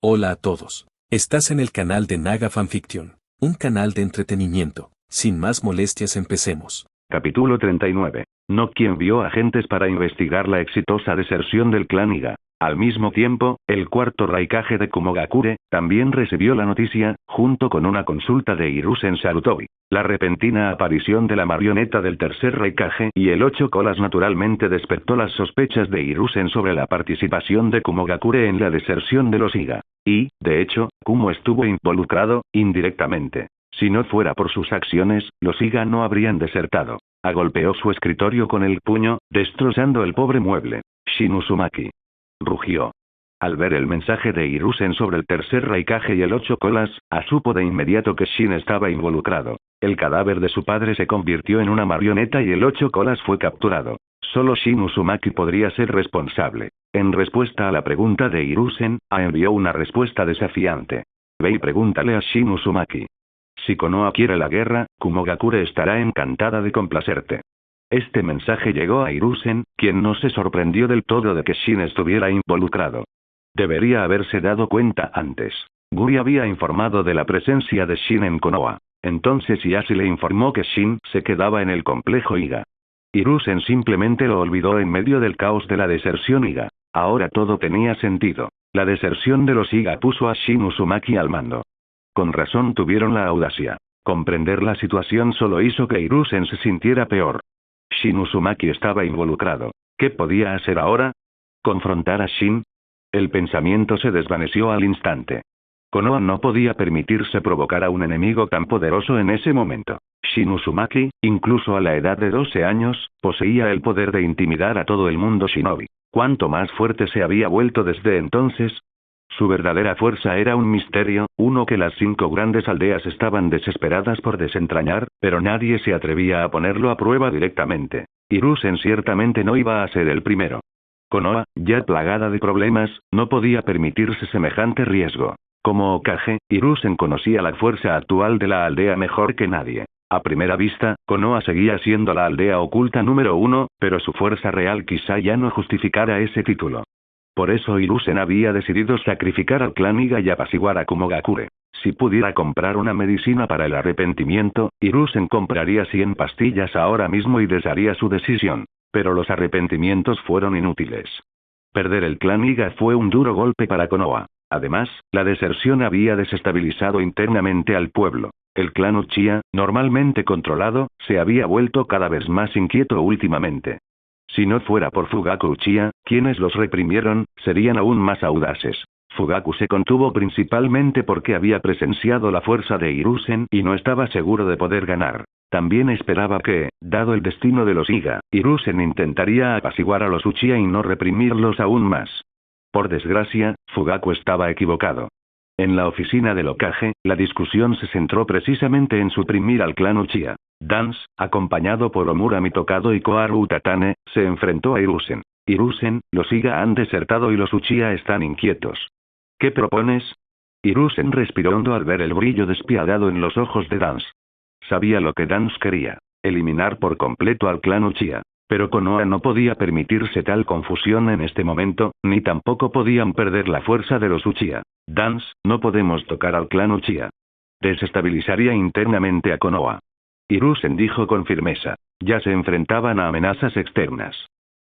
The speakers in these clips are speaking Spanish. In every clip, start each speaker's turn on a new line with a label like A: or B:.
A: Hola a todos. Estás en el canal de Naga Fanfiction, un canal de entretenimiento. Sin más molestias, empecemos.
B: Capítulo 39. No quien vio agentes para investigar la exitosa deserción del clan Iga. Al mismo tiempo, el cuarto Raikage de Kumogakure también recibió la noticia, junto con una consulta de Hiruzen Sarutobi. La repentina aparición de la marioneta del tercer Raikage y el 8 colas naturalmente despertó las sospechas de Hiruzen sobre la participación de Kumogakure en la deserción de los Iga. Y, de hecho, Kumo estuvo involucrado, indirectamente. Si no fuera por sus acciones, los Iga no habrían desertado. Golpeó su escritorio con el puño, destrozando el pobre mueble. Shin Uzumaki rugió. Al ver el mensaje de Hiruzen sobre el tercer Raikage y el 8 colas, supo de inmediato que Shin estaba involucrado. El cadáver de su padre se convirtió en una marioneta y el 8 colas fue capturado. Solo Shin Uzumaki podría ser responsable. En respuesta a la pregunta de Hiruzen, envió una respuesta desafiante. Ve y pregúntale a Shin Uzumaki. Si Konoha quiere la guerra, Kumogakure estará encantada de complacerte. Este mensaje llegó a Hiruzen, quien no se sorprendió del todo de que Shin estuviera involucrado. Debería haberse dado cuenta antes. Guri había informado de la presencia de Shin en Konoha. Entonces Yashi le informó que Shin se quedaba en el complejo Iga. Hiruzen simplemente lo olvidó en medio del caos de la deserción Iga. Ahora todo tenía sentido. La deserción de los Iga puso a Shin Uzumaki al mando. Con razón tuvieron la audacia. Comprender la situación solo hizo que Hiruzen se sintiera peor. Shin Uzumaki estaba involucrado. ¿Qué podía hacer ahora? ¿Confrontar a Shin? El pensamiento se desvaneció al instante. Konoha no podía permitirse provocar a un enemigo tan poderoso en ese momento. Shin Uzumaki, incluso a la edad de 12 años, poseía el poder de intimidar a todo el mundo shinobi. ¿Cuánto más fuerte se había vuelto desde entonces? Su verdadera fuerza era un misterio, uno que las 5 grandes aldeas estaban desesperadas por desentrañar, pero nadie se atrevía a ponerlo a prueba directamente. Hiruzen ciertamente no iba a ser el primero. Konoha, ya plagada de problemas, no podía permitirse semejante riesgo. Como Hokage, Hiruzen conocía la fuerza actual de la aldea mejor que nadie. A primera vista, Konoha seguía siendo la aldea oculta número 1, pero su fuerza real quizá ya no justificara ese título. Por eso Hiruzen había decidido sacrificar al clan Iga y apaciguar a Kumogakure. Si pudiera comprar una medicina para el arrepentimiento, Hiruzen compraría 100 pastillas ahora mismo y desharía su decisión. Pero los arrepentimientos fueron inútiles. Perder el clan Iga fue un duro golpe para Konoha. Además, la deserción había desestabilizado internamente al pueblo. El clan Uchiha, normalmente controlado, se había vuelto cada vez más inquieto últimamente. Si no fuera por Fugaku Uchiha, quienes los reprimieron, serían aún más audaces. Fugaku se contuvo principalmente porque había presenciado la fuerza de Hiruzen y no estaba seguro de poder ganar. También esperaba que, dado el destino de los Iga, Hiruzen intentaría apaciguar a los Uchiha y no reprimirlos aún más. Por desgracia, Fugaku estaba equivocado. En la oficina del Hokage, la discusión se centró precisamente en suprimir al clan Uchiha. Dance, acompañado por Omura Mitokado y Koharu Utatane, se enfrentó a Hiruzen. Hiruzen, los Iga han desertado y los Uchiha están inquietos. ¿Qué propones? Hiruzen respiró hondo al ver el brillo despiadado en los ojos de Dance. Sabía lo que Dance quería: eliminar por completo al clan Uchiha. Pero Konoha no podía permitirse tal confusión en este momento, ni tampoco podían perder la fuerza de los Uchiha. Dance, no podemos tocar al clan Uchiha. Desestabilizaría internamente a Konoha. Hiruzen dijo con firmeza. Ya se enfrentaban a amenazas externas.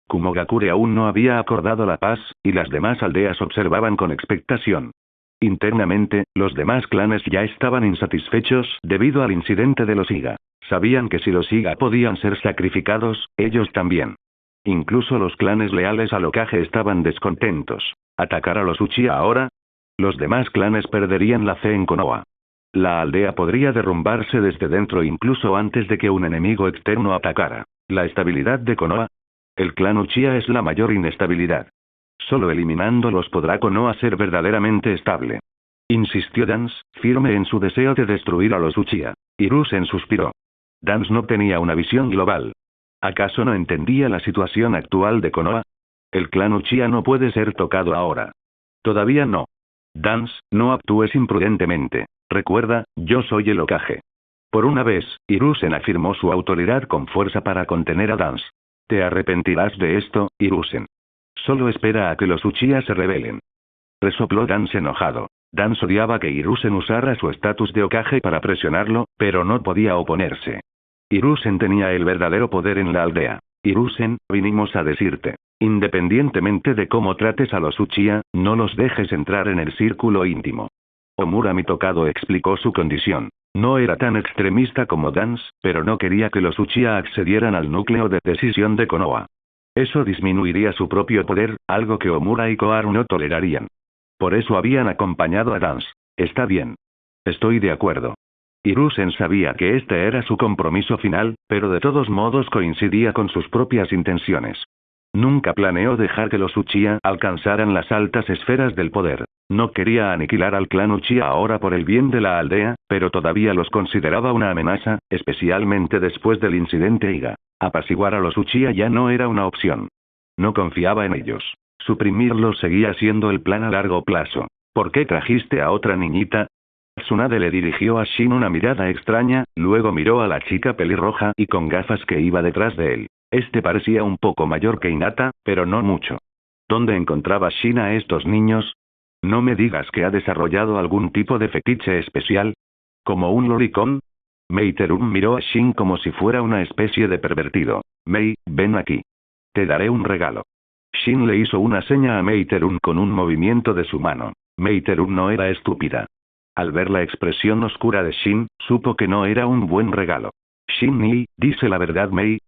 B: Kumogakure aún no había acordado la paz, y las demás aldeas observaban con expectación. Internamente, los demás clanes ya estaban insatisfechos debido al incidente de los Iga. Sabían que si los Iga podían ser sacrificados, ellos también. Incluso los clanes leales al Hokage estaban descontentos. ¿Atacar a los Uchiha ahora? Los demás clanes perderían la fe en Konoha. La aldea podría derrumbarse desde dentro incluso antes de que un enemigo externo atacara. ¿La estabilidad de Konoha? El clan Uchiha es la mayor inestabilidad. Solo eliminándolos podrá Konoha ser verdaderamente estable. Insistió Dance, firme en su deseo de destruir a los Uchiha. Hiruzen suspiró. Dance no tenía una visión global. ¿Acaso no entendía la situación actual de Konoha? El clan Uchiha no puede ser tocado ahora. Todavía no. Dance, no actúes imprudentemente. Recuerda, yo soy el Hokage. Por una vez, Hiruzen afirmó su autoridad con fuerza para contener a Dance. Te arrepentirás de esto, Hiruzen. Solo espera a que los Uchiha se rebelen. resopló Dance enojado. Dance odiaba que Hiruzen usara su estatus de Hokage para presionarlo, pero no podía oponerse. Hiruzen tenía el verdadero poder en la aldea. Hiruzen, vinimos a decirte. Independientemente de cómo trates a los Uchiha, no los dejes entrar en el círculo íntimo. Omura Mitokado explicó su condición. No era tan extremista como Dance, pero no quería que los Uchiha accedieran al núcleo de decisión de Konoha. Eso disminuiría su propio poder, algo que Omura y Koharu no tolerarían. Por eso habían acompañado a Dance. Está bien. Estoy de acuerdo. Hiruzen sabía que este era su compromiso final, pero de todos modos coincidía con sus propias intenciones. Nunca planeó dejar que los Uchiha alcanzaran las altas esferas del poder. No quería aniquilar al clan Uchiha ahora por el bien de la aldea, pero todavía los consideraba una amenaza, especialmente después del incidente Iga. Apaciguar a los Uchiha ya no era una opción. No confiaba en ellos. Suprimirlos seguía siendo el plan a largo plazo. ¿Por qué trajiste a otra niñita? Tsunade le dirigió a Shin una mirada extraña, luego miró a la chica pelirroja y con gafas que iba detrás de él. Este parecía un poco mayor que Hinata, pero no mucho. ¿Dónde encontraba Shin a estos niños? No me digas que ha desarrollado algún tipo de fetiche especial. ¿Como un lolicón? Meiterum miró a Shin como si fuera una especie de pervertido. Mei, ven aquí. Te daré un regalo. Shin le hizo una seña a Meiterum con un movimiento de su mano. Meiterum no era estúpida. Al ver la expresión oscura de Shin, supo que no era un buen regalo. Shin dice la verdad Mei.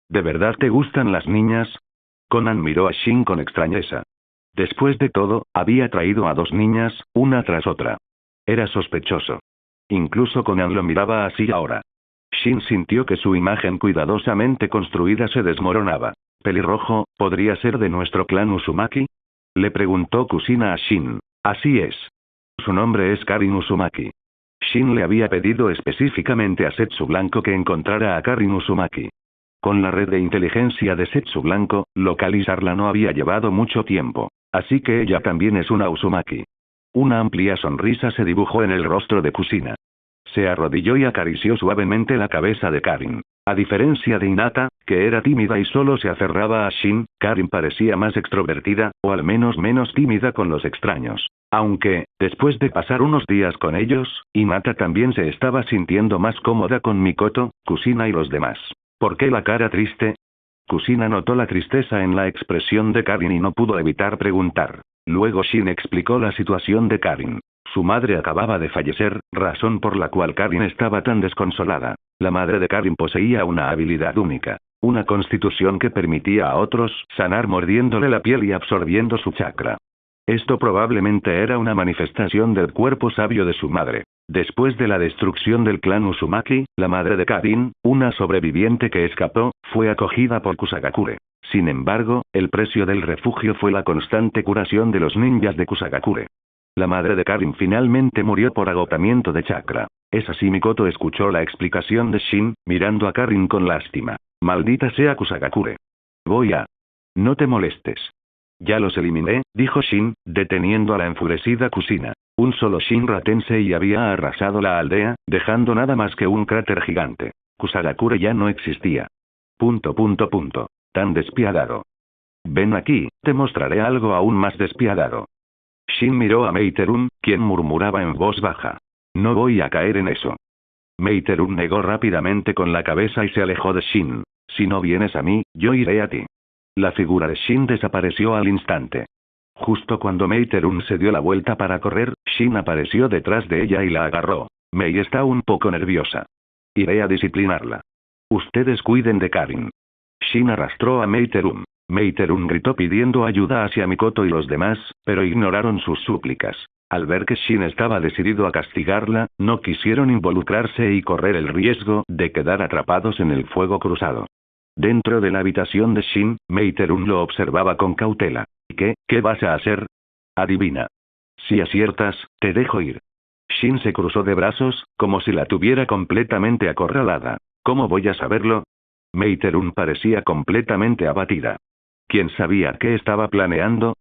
B: ¿De verdad te gustan las niñas? Conan miró a Shin con extrañeza. Después de todo, había traído a dos niñas, una tras otra. Era sospechoso. Incluso Conan lo miraba así ahora. Shin sintió que su imagen cuidadosamente construida se desmoronaba. ¿Pelirrojo, podría ser de nuestro clan Uzumaki? Le preguntó Kusina a Shin. Así es. Su nombre es Karin Uzumaki. Shin le había pedido específicamente a Setsu Blanco que encontrara a Karin Uzumaki. Con la red de inteligencia de Setsu Blanco, localizarla no había llevado mucho tiempo. Así que ella también es una Uzumaki. Una amplia sonrisa se dibujó en el rostro de Kusina. Se arrodilló y acarició suavemente la cabeza de Karin. A diferencia de Hinata, que era tímida y solo se aferraba a Shin, Karin parecía más extrovertida, o al menos menos tímida con los extraños. Aunque, después de pasar unos días con ellos, Hinata también se estaba sintiendo más cómoda con Mikoto, Kusina y los demás. ¿Por qué la cara triste? Kusina notó la tristeza en la expresión de Karin y no pudo evitar preguntar. Luego Shin explicó la situación de Karin. Su madre acababa de fallecer, razón por la cual Karin estaba tan desconsolada. La madre de Karin poseía una habilidad única. Una constitución que permitía a otros sanar mordiéndole la piel y absorbiendo su chakra. Esto probablemente era una manifestación del cuerpo sabio de su madre. Después de la destrucción del clan Uzumaki, la madre de Karin, una sobreviviente que escapó, fue acogida por Kusagakure. Sin embargo, el precio del refugio fue la constante curación de los ninjas de Kusagakure. La madre de Karin finalmente murió por agotamiento de chakra. Es así. Mikoto escuchó la explicación de Shin, mirando a Karin con lástima. Maldita sea Kusagakure. Voy a... No te molestes. Ya los eliminé, dijo Shin, deteniendo a la enfurecida Kusina. Un solo Shinra Tensei había arrasado la aldea, dejando nada más que un cráter gigante. Kusagakure ya no existía. Tan despiadado. Ven aquí, te mostraré algo aún más despiadado. Shin miró a Meiterum, quien murmuraba en voz baja. No voy a caer en eso. Meiterum negó rápidamente con la cabeza y se alejó de Shin. Si no vienes a mí, yo iré a ti. La figura de Shin desapareció al instante. Justo cuando Meiterum se dio la vuelta para correr, Shin apareció detrás de ella y la agarró. Mei está un poco nerviosa. Iré a disciplinarla. Ustedes cuiden de Karin. Shin arrastró a Meiterum. Meiterum gritó pidiendo ayuda hacia Mikoto y los demás, pero ignoraron sus súplicas. Al ver que Shin estaba decidido a castigarla, no quisieron involucrarse y correr el riesgo de quedar atrapados en el fuego cruzado. Dentro de la habitación de Shin, Meiterum lo observaba con cautela. ¿Qué vas a hacer? Adivina. Si aciertas, te dejo ir. Shin se cruzó de brazos, como si la tuviera completamente acorralada. ¿Cómo voy a saberlo? Meiterum parecía completamente abatida. ¿Quién sabía qué estaba planeando?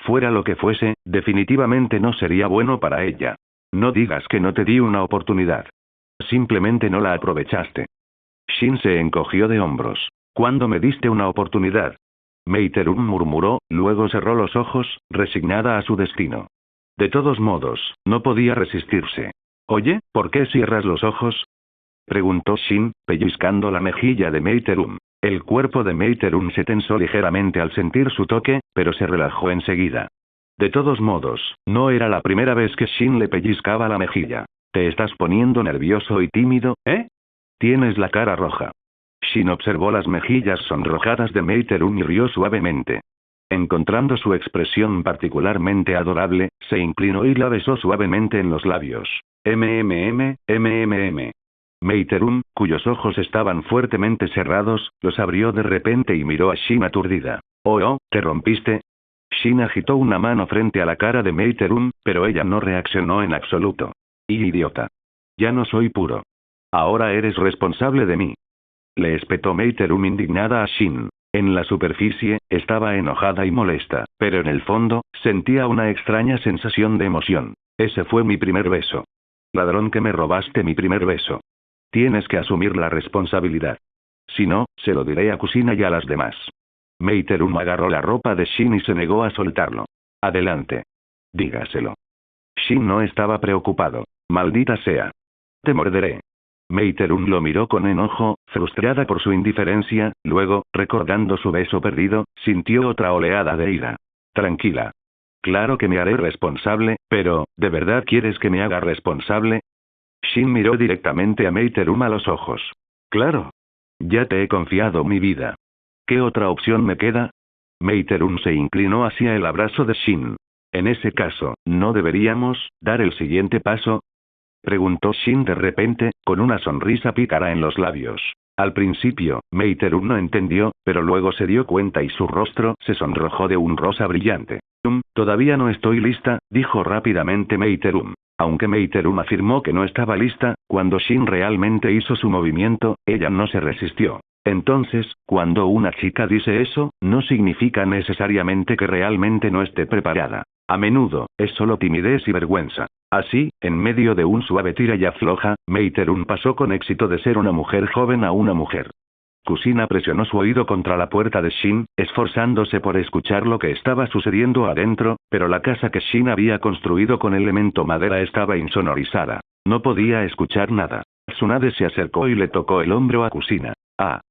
B: Fuera lo que fuese, definitivamente no sería bueno para ella. No digas que no te di una oportunidad. Simplemente no la aprovechaste. Shin se encogió de hombros. ¿Cuándo me diste una oportunidad? Meiterum murmuró, luego cerró los ojos, resignada a su destino. De todos modos, no podía resistirse. Oye, ¿por qué cierras los ojos? Preguntó Shin, pellizcando la mejilla de Meiterum. El cuerpo de Meiterum se tensó ligeramente al sentir su toque, pero se relajó enseguida. De todos modos, no era la primera vez que Shin le pellizcaba la mejilla. ¿Te estás poniendo nervioso y tímido, eh? Tienes la cara roja. Shin observó las mejillas sonrojadas de Meiterum y rió suavemente. Encontrando su expresión particularmente adorable, se inclinó y la besó suavemente en los labios. MMM. Meiterum, cuyos ojos estaban fuertemente cerrados, los abrió de repente y miró a Shin aturdida. Oh, ¿te rompiste? Shin agitó una mano frente a la cara de Meiterum, pero ella no reaccionó en absoluto. Idiota. Ya no soy puro. Ahora eres responsable de mí. Le espetó Meiterum indignada a Shin. En la superficie, estaba enojada y molesta, pero en el fondo, sentía una extraña sensación de emoción. Ese fue mi primer beso. Ladrón, que me robaste mi primer beso. Tienes que asumir la responsabilidad. Si no, se lo diré a Kusina y a las demás. Meiterum agarró la ropa de Shin y se negó a soltarlo. Adelante. Dígaselo. Shin no estaba preocupado. Maldita sea. Te morderé. Meiterum lo miró con enojo, frustrada por su indiferencia, luego, recordando su beso perdido, sintió otra oleada de ira. Tranquila. Claro que me haré responsable, pero, ¿de verdad quieres que me haga responsable? Shin miró directamente a Meiterum a los ojos. Claro. Ya te he confiado mi vida. ¿Qué otra opción me queda? Meiterum se inclinó hacia el abrazo de Shin. En ese caso, ¿no deberíamos dar el siguiente paso? Preguntó Shin de repente, con una sonrisa pícara en los labios. Al principio, Meiterum no entendió, pero luego se dio cuenta y su rostro se sonrojó de un rosa brillante. Todavía no estoy lista, dijo rápidamente Meiterum. Aunque Meiterum afirmó que no estaba lista, cuando Shin realmente hizo su movimiento, ella no se resistió. Entonces, cuando una chica dice eso, no significa necesariamente que realmente no esté preparada. A menudo, es solo timidez y vergüenza. Así, en medio de un suave tira y afloja, Meiterum pasó con éxito de ser una mujer joven a una mujer. Kusina presionó su oído contra la puerta de Shin, esforzándose por escuchar lo que estaba sucediendo adentro, pero la casa que Shin había construido con elemento madera estaba insonorizada. No podía escuchar nada. Tsunade se acercó y le tocó el hombro a Kusina. Ah.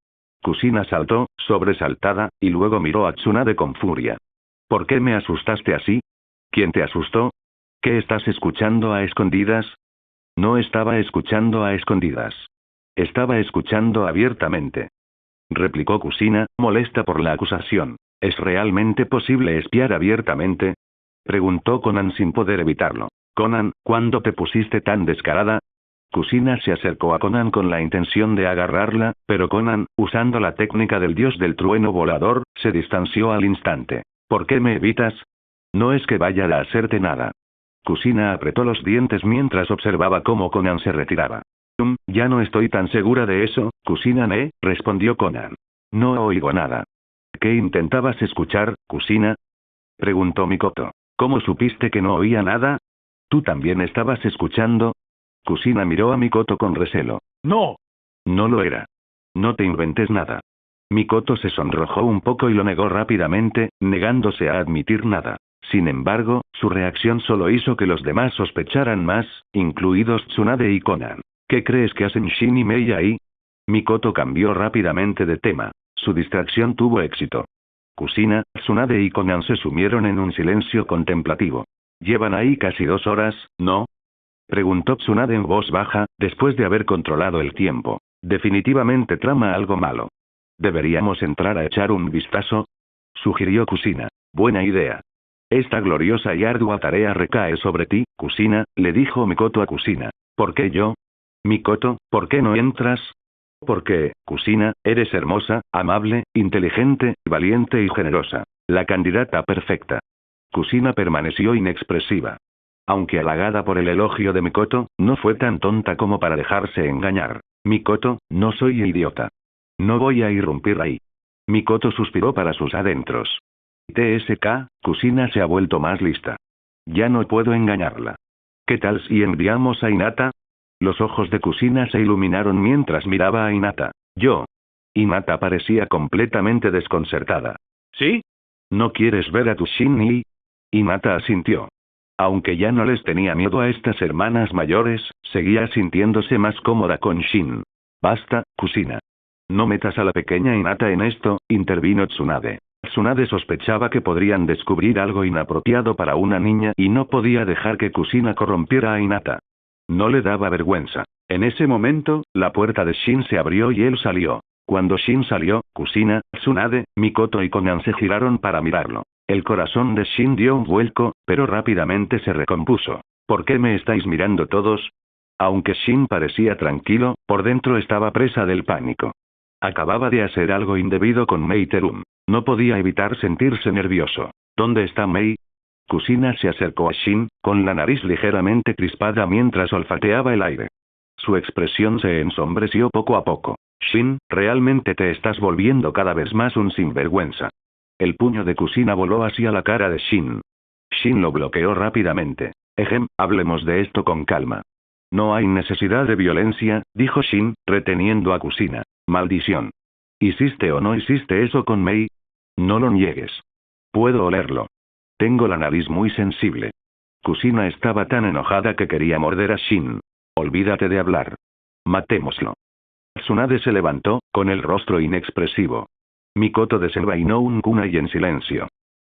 B: Kusina saltó, sobresaltada, y luego miró a Tsunade con furia. ¿Por qué me asustaste así? ¿Quién te asustó? ¿Qué estás escuchando a escondidas? No estaba escuchando a escondidas. Estaba escuchando abiertamente. Replicó Kusina, molesta por la acusación. ¿Es realmente posible espiar abiertamente? Preguntó Conan sin poder evitarlo. Conan, ¿cuándo te pusiste tan descarada? Kusina se acercó a Conan con la intención de agarrarla, pero Conan, usando la técnica del dios del trueno volador, se distanció al instante. ¿Por qué me evitas? No es que vaya a hacerte nada. Kusina apretó los dientes mientras observaba cómo Conan se retiraba. Ya no estoy tan segura de eso, Kusina-ne, respondió Conan. No oigo nada. ¿Qué intentabas escuchar, Kusina? Preguntó Mikoto. ¿Cómo supiste que no oía nada? ¿Tú también estabas escuchando? Kusina miró a Mikoto con recelo.
C: No.
B: No lo era. No te inventes nada. Mikoto se sonrojó un poco y lo negó rápidamente, negándose a admitir nada. Sin embargo, su reacción solo hizo que los demás sospecharan más, incluidos Tsunade y Conan. ¿Qué crees que hacen Shin y Mei ahí? Mikoto cambió rápidamente de tema. Su distracción tuvo éxito. Kusina, Tsunade y Conan se sumieron en un silencio contemplativo. ¿Llevan ahí casi 2 horas, no? Preguntó Tsunade en voz baja, después de haber controlado el tiempo. Definitivamente trama algo malo. ¿Deberíamos entrar a echar un vistazo? Sugirió Kusina. Buena idea. Esta gloriosa y ardua tarea recae sobre ti, Kusina, le dijo Mikoto a Kusina. ¿Por qué yo? Mikoto, ¿por qué no entras? Porque, Kusina, eres hermosa, amable, inteligente, valiente y generosa. La candidata perfecta. Kusina permaneció inexpresiva. Aunque halagada por el elogio de Mikoto, no fue tan tonta como para dejarse engañar. Mikoto, no soy idiota. No voy a irrumpir ahí. Mikoto suspiró para sus adentros. TSK, Kusina se ha vuelto más lista. Ya no puedo engañarla. ¿Qué tal si enviamos a Hinata? Los ojos de Kusina se iluminaron mientras miraba a Hinata. Yo. Hinata parecía completamente desconcertada.
C: ¿Sí?
B: ¿No quieres ver a tu Shin-Nii? Hinata asintió. Aunque ya no les tenía miedo a estas hermanas mayores, seguía sintiéndose más cómoda con Shin. Basta, Kusina. No metas a la pequeña Hinata en esto, intervino Tsunade. Tsunade sospechaba que podrían descubrir algo inapropiado para una niña y no podía dejar que Kusina corrompiera a Hinata. No le daba vergüenza. En ese momento, la puerta de Shin se abrió y él salió. Cuando Shin salió, Kusina, Tsunade, Mikoto y Konan se giraron para mirarlo. El corazón de Shin dio un vuelco, pero rápidamente se recompuso. ¿Por qué me estáis mirando todos? Aunque Shin parecía tranquilo, por dentro estaba presa del pánico. Acababa de hacer algo indebido con Mei Terum. No podía evitar sentirse nervioso. ¿Dónde está Mei? Kusina se acercó a Shin, con la nariz ligeramente crispada mientras olfateaba el aire. Su expresión se ensombreció poco a poco. Shin, realmente te estás volviendo cada vez más un sinvergüenza. El puño de Kusina voló hacia la cara de Shin. Shin lo bloqueó rápidamente. Hablemos de esto con calma. No hay necesidad de violencia, dijo Shin, reteniendo a Kusina. Maldición. ¿Hiciste o no hiciste eso con Mei? No lo niegues. Puedo olerlo. Tengo la nariz muy sensible. Kusina estaba tan enojada que quería morder a Shin. Olvídate de hablar. Matémoslo. Tsunade se levantó, con el rostro inexpresivo. Mikoto desenvainó un kunai en silencio.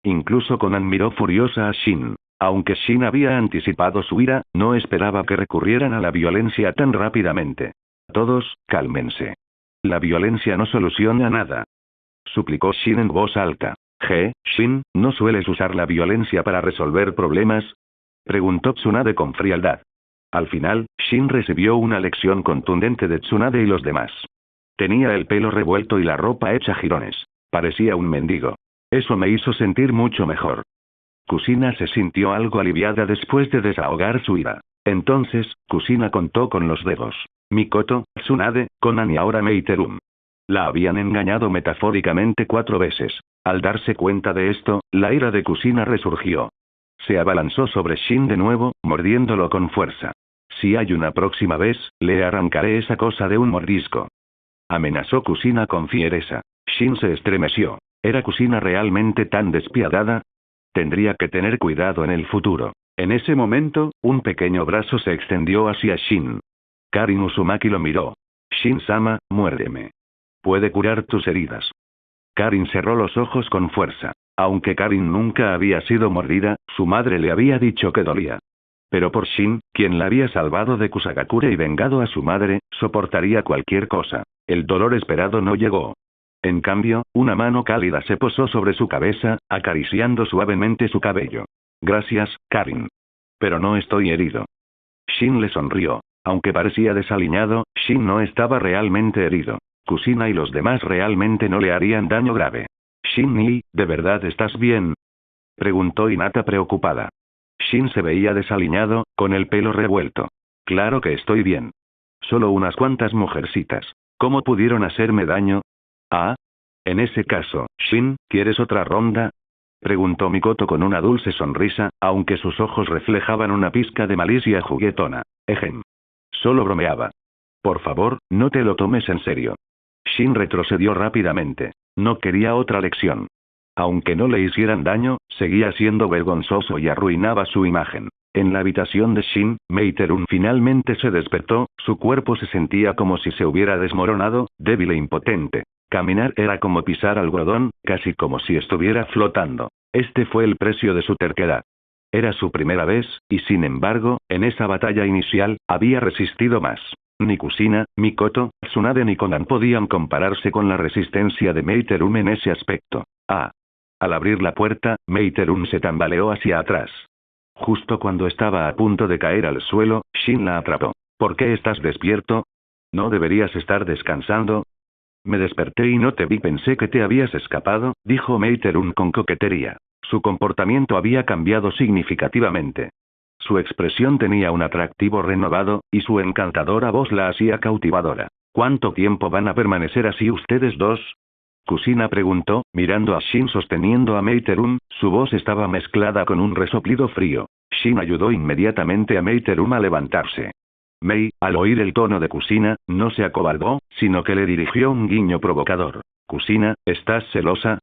B: Incluso Konan miró furiosa a Shin. Aunque Shin había anticipado su ira, no esperaba que recurrieran a la violencia tan rápidamente. Todos, cálmense. La violencia no soluciona nada. Suplicó Shin en voz alta. Shin, ¿no sueles usar la violencia para resolver problemas? Preguntó Tsunade con frialdad. Al final, Shin recibió una lección contundente de Tsunade y los demás. Tenía el pelo revuelto y la ropa hecha jirones. Parecía un mendigo. Eso me hizo sentir mucho mejor. Kusina se sintió algo aliviada después de desahogar su ira. Entonces, Kusina contó con los dedos. Mikoto, Tsunade, Konan y ahora Mei Terum. La habían engañado metafóricamente 4 veces. Al darse cuenta de esto, la ira de Kusina resurgió. Se abalanzó sobre Shin de nuevo, mordiéndolo con fuerza. Si hay una próxima vez, le arrancaré esa cosa de un mordisco. Amenazó Kusina con fiereza. Shin se estremeció. ¿Era Kusina realmente tan despiadada? Tendría que tener cuidado en el futuro. En ese momento, un pequeño brazo se extendió hacia Shin. Karin Uzumaki lo miró. Shin-sama, muérdeme. Puede curar tus heridas. Karin cerró los ojos con fuerza. Aunque Karin nunca había sido mordida, su madre le había dicho que dolía. Pero por Shin, quien la había salvado de Kusagakure y vengado a su madre, soportaría cualquier cosa. El dolor esperado no llegó. En cambio, una mano cálida se posó sobre su cabeza, acariciando suavemente su cabello. Gracias, Karin. Pero no estoy herido. Shin le sonrió. Aunque parecía desaliñado, Shin no estaba realmente herido. Kusina y los demás realmente no le harían daño grave. Shin, ¿de verdad estás bien? Preguntó Hinata preocupada. Shin se veía desaliñado, con el pelo revuelto. Claro que estoy bien. Solo unas cuantas mujercitas. ¿Cómo pudieron hacerme daño? Ah. En ese caso, Shin, ¿quieres otra ronda? Preguntó Mikoto con una dulce sonrisa, aunque sus ojos reflejaban una pizca de malicia juguetona. Solo bromeaba. Por favor, no te lo tomes en serio. Shin retrocedió rápidamente. No quería otra lección. Aunque no le hicieran daño, seguía siendo vergonzoso y arruinaba su imagen. En la habitación de Shin, Mei Terum finalmente se despertó, su cuerpo se sentía como si se hubiera desmoronado, débil e impotente. Caminar era como pisar algodón, casi como si estuviera flotando. Este fue el precio de su terquedad. Era su primera vez, y sin embargo, en esa batalla inicial, había resistido más. Ni Kusina, Mikoto, Tsunade ni Konan podían compararse con la resistencia de Mei Terum en ese aspecto. Al abrir la puerta, Mei Terum se tambaleó hacia atrás. Justo cuando estaba a punto de caer al suelo, Shin la atrapó. ¿Por qué estás despierto? ¿No deberías estar descansando? Me desperté y no te vi, pensé que te habías escapado, dijo Mei Terum con coquetería. Su comportamiento había cambiado significativamente. Su expresión tenía un atractivo renovado, y su encantadora voz la hacía cautivadora. ¿Cuánto tiempo van a permanecer así ustedes dos? Kusina preguntó, mirando a Shin sosteniendo a Mei Terum, su voz estaba mezclada con un resoplido frío. Shin ayudó inmediatamente a Mei Terum a levantarse. Mei, al oír el tono de Kusina, no se acobardó, sino que le dirigió un guiño provocador. Kusina, ¿estás celosa?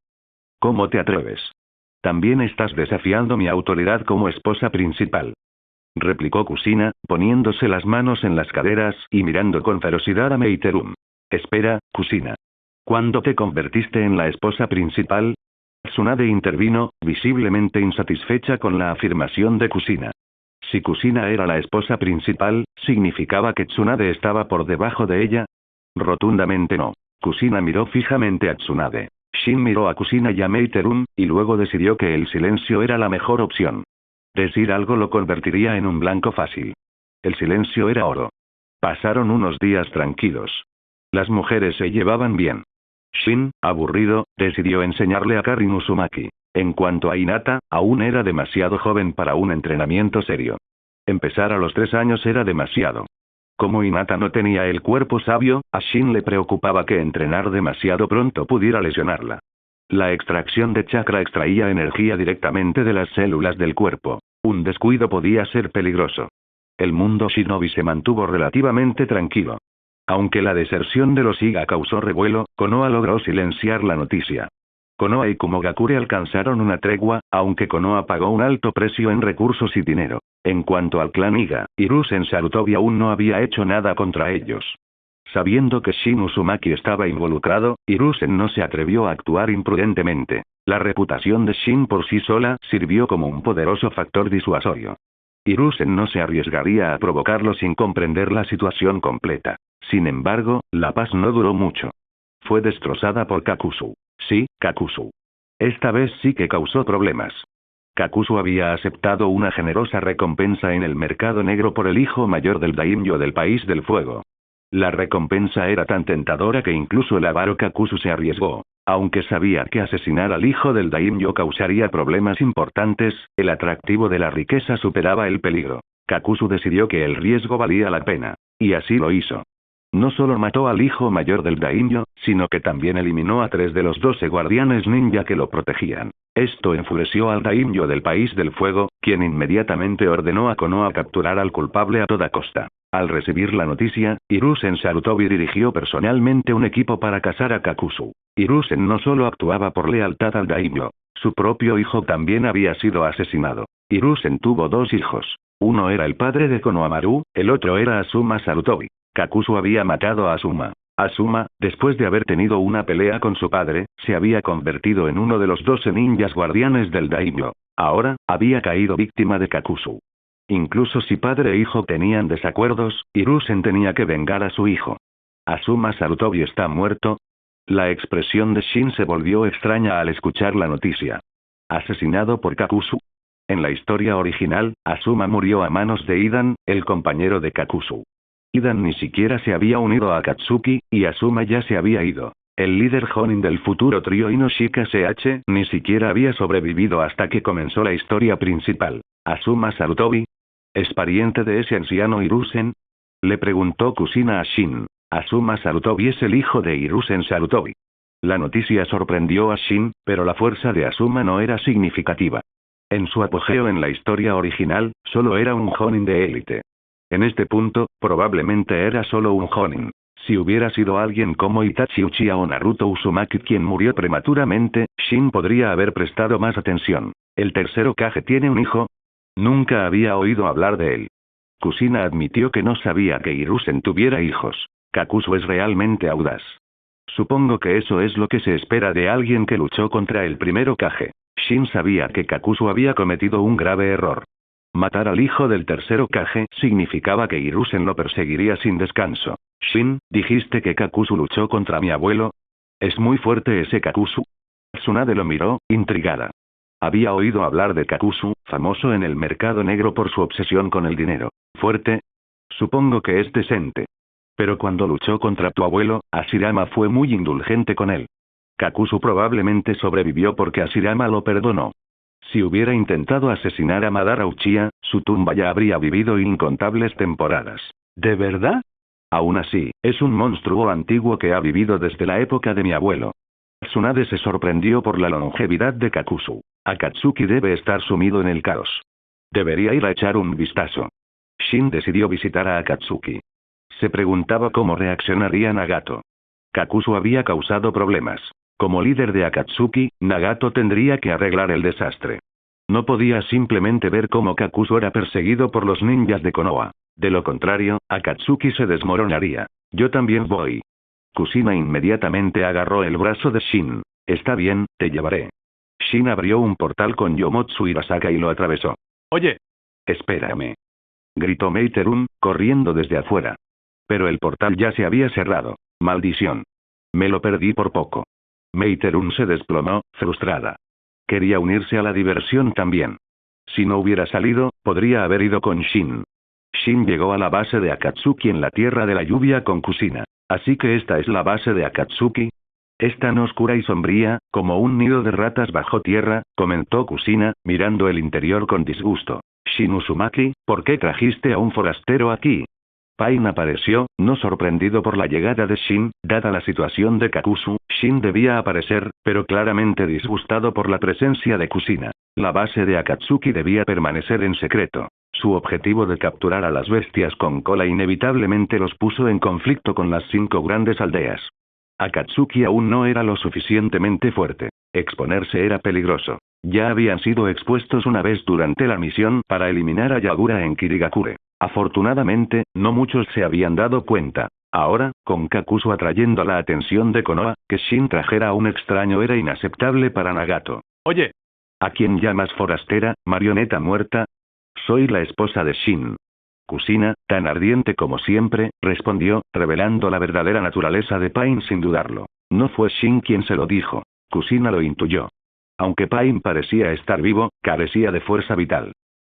B: ¿Cómo te atreves? También estás desafiando mi autoridad como esposa principal. Replicó Kusina, poniéndose las manos en las caderas y mirando con ferocidad a Meiterum. Espera, Kusina. ¿Cuándo te convertiste en la esposa principal? Tsunade intervino, visiblemente insatisfecha con la afirmación de Kusina. Si Kusina era la esposa principal, ¿significaba que Tsunade estaba por debajo de ella? Rotundamente no. Kusina miró fijamente a Tsunade. Shin miró a Kusina y a Meiterum, y luego decidió que el silencio era la mejor opción. Decir algo lo convertiría en un blanco fácil. El silencio era oro. Pasaron unos días tranquilos. Las mujeres se llevaban bien. Shin, aburrido, decidió enseñarle a Karin Uzumaki. En cuanto a Hinata, aún era demasiado joven para un entrenamiento serio. Empezar a los 3 años era demasiado. Como Hinata no tenía el cuerpo sabio, a Shin le preocupaba que entrenar demasiado pronto pudiera lesionarla. La extracción de chakra extraía energía directamente de las células del cuerpo. Un descuido podía ser peligroso. El mundo shinobi se mantuvo relativamente tranquilo. Aunque la deserción de los Iga causó revuelo, Konoha logró silenciar la noticia. Konoha y Kumogakure alcanzaron una tregua, aunque Konoha pagó un alto precio en recursos y dinero. En cuanto al clan Iga, Hiruzen Sarutobi aún no había hecho nada contra ellos. Sabiendo que Shin Uzumaki estaba involucrado, Hiruzen no se atrevió a actuar imprudentemente. La reputación de Shin por sí sola sirvió como un poderoso factor disuasorio. Hiruzen no se arriesgaría a provocarlo sin comprender la situación completa. Sin embargo, la paz no duró mucho. Fue destrozada por Kakuzu. Sí, Kakuzu. Esta vez sí que causó problemas. Kakuzu había aceptado una generosa recompensa en el mercado negro por el hijo mayor del daimyo del País del Fuego. La recompensa era tan tentadora que incluso el avaro Kakuzu se arriesgó. Aunque sabía que asesinar al hijo del daimyo causaría problemas importantes, el atractivo de la riqueza superaba el peligro. Kakuzu decidió que el riesgo valía la pena. Y así lo hizo. No solo mató al hijo mayor del daimyo, sino que también eliminó a 3 de los 12 guardianes ninja que lo protegían. Esto enfureció al daimyo del País del Fuego, quien inmediatamente ordenó a Konoha capturar al culpable a toda costa. Al recibir la noticia, Hiruzen Sarutobi dirigió personalmente un equipo para cazar a Kakuzu. Hiruzen no solo actuaba por lealtad al daimyo. Su propio hijo también había sido asesinado. Hiruzen tuvo 2 hijos. Uno era el padre de Konohamaru, el otro era Asuma Sarutobi. Kakuzu había matado a Asuma. Asuma, después de haber tenido una pelea con su padre, se había convertido en uno de los 12 ninjas guardianes del daimyo. Ahora, había caído víctima de Kakuzu. Incluso si padre e hijo tenían desacuerdos, Hiruzen tenía que vengar a su hijo. ¿Asuma Sarutobi está muerto? La expresión de Shin se volvió extraña al escuchar la noticia. ¿Asesinado por Kakuzu? En la historia original, Asuma murió a manos de Idan, el compañero de Kakuzu. Idan ni siquiera se había unido a Akatsuki, y Asuma ya se había ido. El líder Jonin del futuro trío Inoshika CH ni siquiera había sobrevivido hasta que comenzó la historia principal. ¿Asuma Sarutobi? ¿Es pariente de ese anciano Hiruzen? Le preguntó Kusina a Shin. Asuma Sarutobi es el hijo de Hiruzen Sarutobi. La noticia sorprendió a Shin, pero la fuerza de Asuma no era significativa. En su apogeo en la historia original, solo era un Jonin de élite. En este punto, probablemente era solo un Jonin. Si hubiera sido alguien como Itachi Uchiha o Naruto Uzumaki quien murió prematuramente, Shin podría haber prestado más atención. ¿El tercer Hokage tiene un hijo? Nunca había oído hablar de él. Kusina admitió que no sabía que Hiruzen tuviera hijos. Kakuzu es realmente audaz. Supongo que eso es lo que se espera de alguien que luchó contra el primer Hokage. Shin sabía que Kakuzu había cometido un grave error. Matar al hijo del tercer Hokage significaba que Hiruzen lo perseguiría sin descanso. Shin, dijiste que Kakuzu luchó contra mi abuelo. ¿Es muy fuerte ese Kakuzu? Tsunade lo miró, intrigada. Había oído hablar de Kakuzu, famoso en el mercado negro por su obsesión con el dinero. ¿Fuerte? Supongo que es decente. Pero cuando luchó contra tu abuelo, Hashirama fue muy indulgente con él. Kakuzu probablemente sobrevivió porque Hashirama lo perdonó. Si hubiera intentado asesinar a Madara Uchiha, su tumba ya habría vivido incontables temporadas. ¿De verdad? Aún así, es un monstruo antiguo que ha vivido desde la época de mi abuelo. Tsunade se sorprendió por la longevidad de Kakuzu. Akatsuki debe estar sumido en el caos. Debería ir a echar un vistazo. Shin decidió visitar a Akatsuki. Se preguntaba cómo reaccionaría Nagato. Kakuzu había causado problemas. Como líder de Akatsuki, Nagato tendría que arreglar el desastre. No podía simplemente ver cómo Kakuzu era perseguido por los ninjas de Konoha. De lo contrario, Akatsuki se desmoronaría. Yo también voy. Kusina inmediatamente agarró el brazo de Shin. Está bien, te llevaré. Shin abrió un portal con Yomotsu Hirasaka y lo atravesó.
C: Oye,
B: Espérame. Gritó Meiterun, corriendo desde afuera. Pero el portal ya se había cerrado. Maldición. Me lo perdí por poco. Meiterun se desplomó, frustrada. Quería unirse a la diversión también. Si no hubiera salido, podría haber ido con Shin. Shin llegó a la base de Akatsuki en la Tierra de la Lluvia con Kusina. Así que esta es la base de Akatsuki. Es tan oscura y sombría, como un nido de ratas bajo tierra, comentó Kusina, mirando el interior con disgusto. Shin Uzumaki, ¿por qué trajiste a un forastero aquí? Pain apareció, no sorprendido por la llegada de Shin, dada la situación de Kakuzu, Shin debía aparecer, pero claramente disgustado por la presencia de Kusina. La base de Akatsuki debía permanecer en secreto. Su objetivo de capturar a las bestias con cola inevitablemente los puso en conflicto con las 5 grandes aldeas. Akatsuki aún no era lo suficientemente fuerte. Exponerse era peligroso. Ya habían sido expuestos una vez durante la misión para eliminar a Yagura en Kirigakure. Afortunadamente, no muchos se habían dado cuenta. Ahora, con Kakuzu atrayendo la atención de Konoha, que Shin trajera a un extraño era inaceptable para Nagato.
C: oye,
B: ¿A quién llamas forastera, marioneta muerta? Soy la esposa de Shin. Kusina, tan ardiente como siempre, respondió, revelando la verdadera naturaleza de Pain sin dudarlo. No fue Shin quien se lo dijo. Kusina lo intuyó. Aunque Pain parecía estar vivo, carecía de fuerza vital.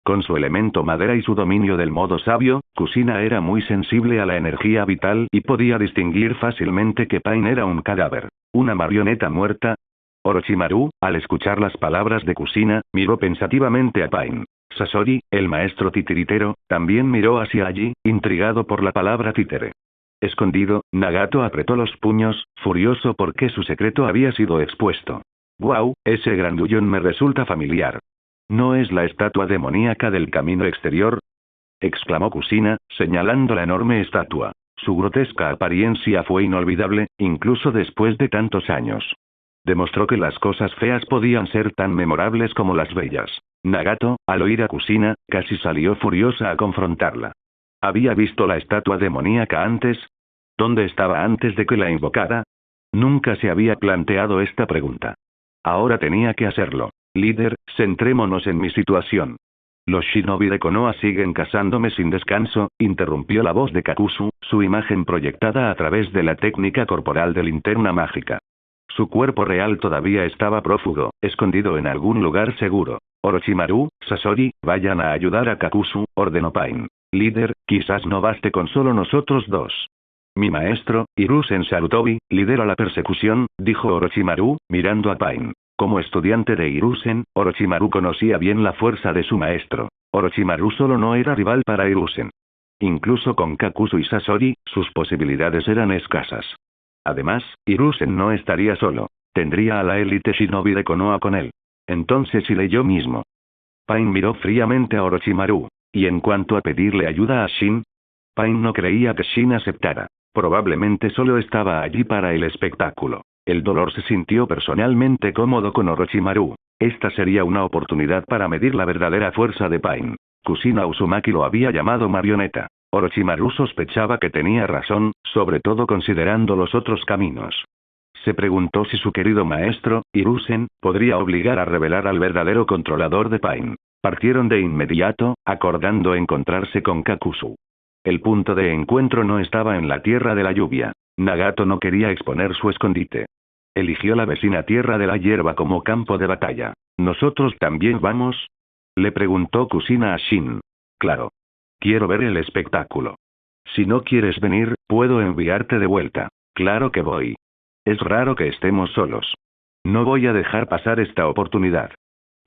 B: Con su elemento madera y su dominio del modo sabio, Kusina era muy sensible a la energía vital y podía distinguir fácilmente que Pain era un cadáver. ¿Una marioneta muerta? Orochimaru, al escuchar las palabras de Kusina, miró pensativamente a Pain. Sasori, el maestro titiritero, también miró hacia allí, intrigado por la palabra títere. Escondido, Nagato apretó los puños, furioso porque su secreto había sido expuesto. «Guau, ese grandullón me resulta familiar. ¿No es la estatua demoníaca del camino exterior?», exclamó Kusina, señalando la enorme estatua. Su grotesca apariencia fue inolvidable, incluso después de tantos años. Demostró que las cosas feas podían ser tan memorables como las bellas. Nagato, al oír a Kusina, casi salió furiosa a confrontarla. ¿Había visto la estatua demoníaca antes? ¿Dónde estaba antes de que la invocara? Nunca se había planteado esta pregunta. Ahora tenía que hacerlo. Líder, centrémonos en mi situación. Los shinobi de Konoha siguen cazándome sin descanso, interrumpió la voz de Kakuzu, su imagen proyectada a través de la técnica corporal de linterna mágica. Su cuerpo real todavía estaba prófugo, escondido en algún lugar seguro. Orochimaru, Sasori, vayan a ayudar a Kakuzu, ordenó Pain. Líder, quizás no baste con solo nosotros dos. Mi maestro, Hiruzen Sarutobi, lidera la persecución, dijo Orochimaru, mirando a Pain. Como estudiante de Hiruzen, Orochimaru conocía bien la fuerza de su maestro. Orochimaru solo no era rival para Hiruzen. Incluso con Kakuzu y Sasori, sus posibilidades eran escasas. Además, Hiruzen no estaría solo. Tendría a la élite shinobi de Konoha con él. Entonces iré yo mismo. Pain miró fríamente a Orochimaru. ¿Y en cuanto a pedirle ayuda a Shin? Pain no creía que Shin aceptara. Probablemente solo estaba allí para el espectáculo. El dolor se sintió personalmente cómodo con Orochimaru. Esta sería una oportunidad para medir la verdadera fuerza de Pain. Kusina Uzumaki lo había llamado marioneta. Orochimaru sospechaba que tenía razón, sobre todo considerando los otros caminos. Se preguntó si su querido maestro, Hiruzen, podría obligar a revelar al verdadero controlador de Pain. Partieron de inmediato, acordando encontrarse con Kakuzu. El punto de encuentro no estaba en la Tierra de la Lluvia. Nagato no quería exponer su escondite. Eligió la vecina Tierra de la Hierba como campo de batalla. ¿Nosotros también vamos?, le preguntó Kusina a Shin. Claro. Quiero ver el espectáculo. Si no quieres venir, puedo enviarte de vuelta. Claro que voy. Es raro que estemos solos. No voy a dejar pasar esta oportunidad.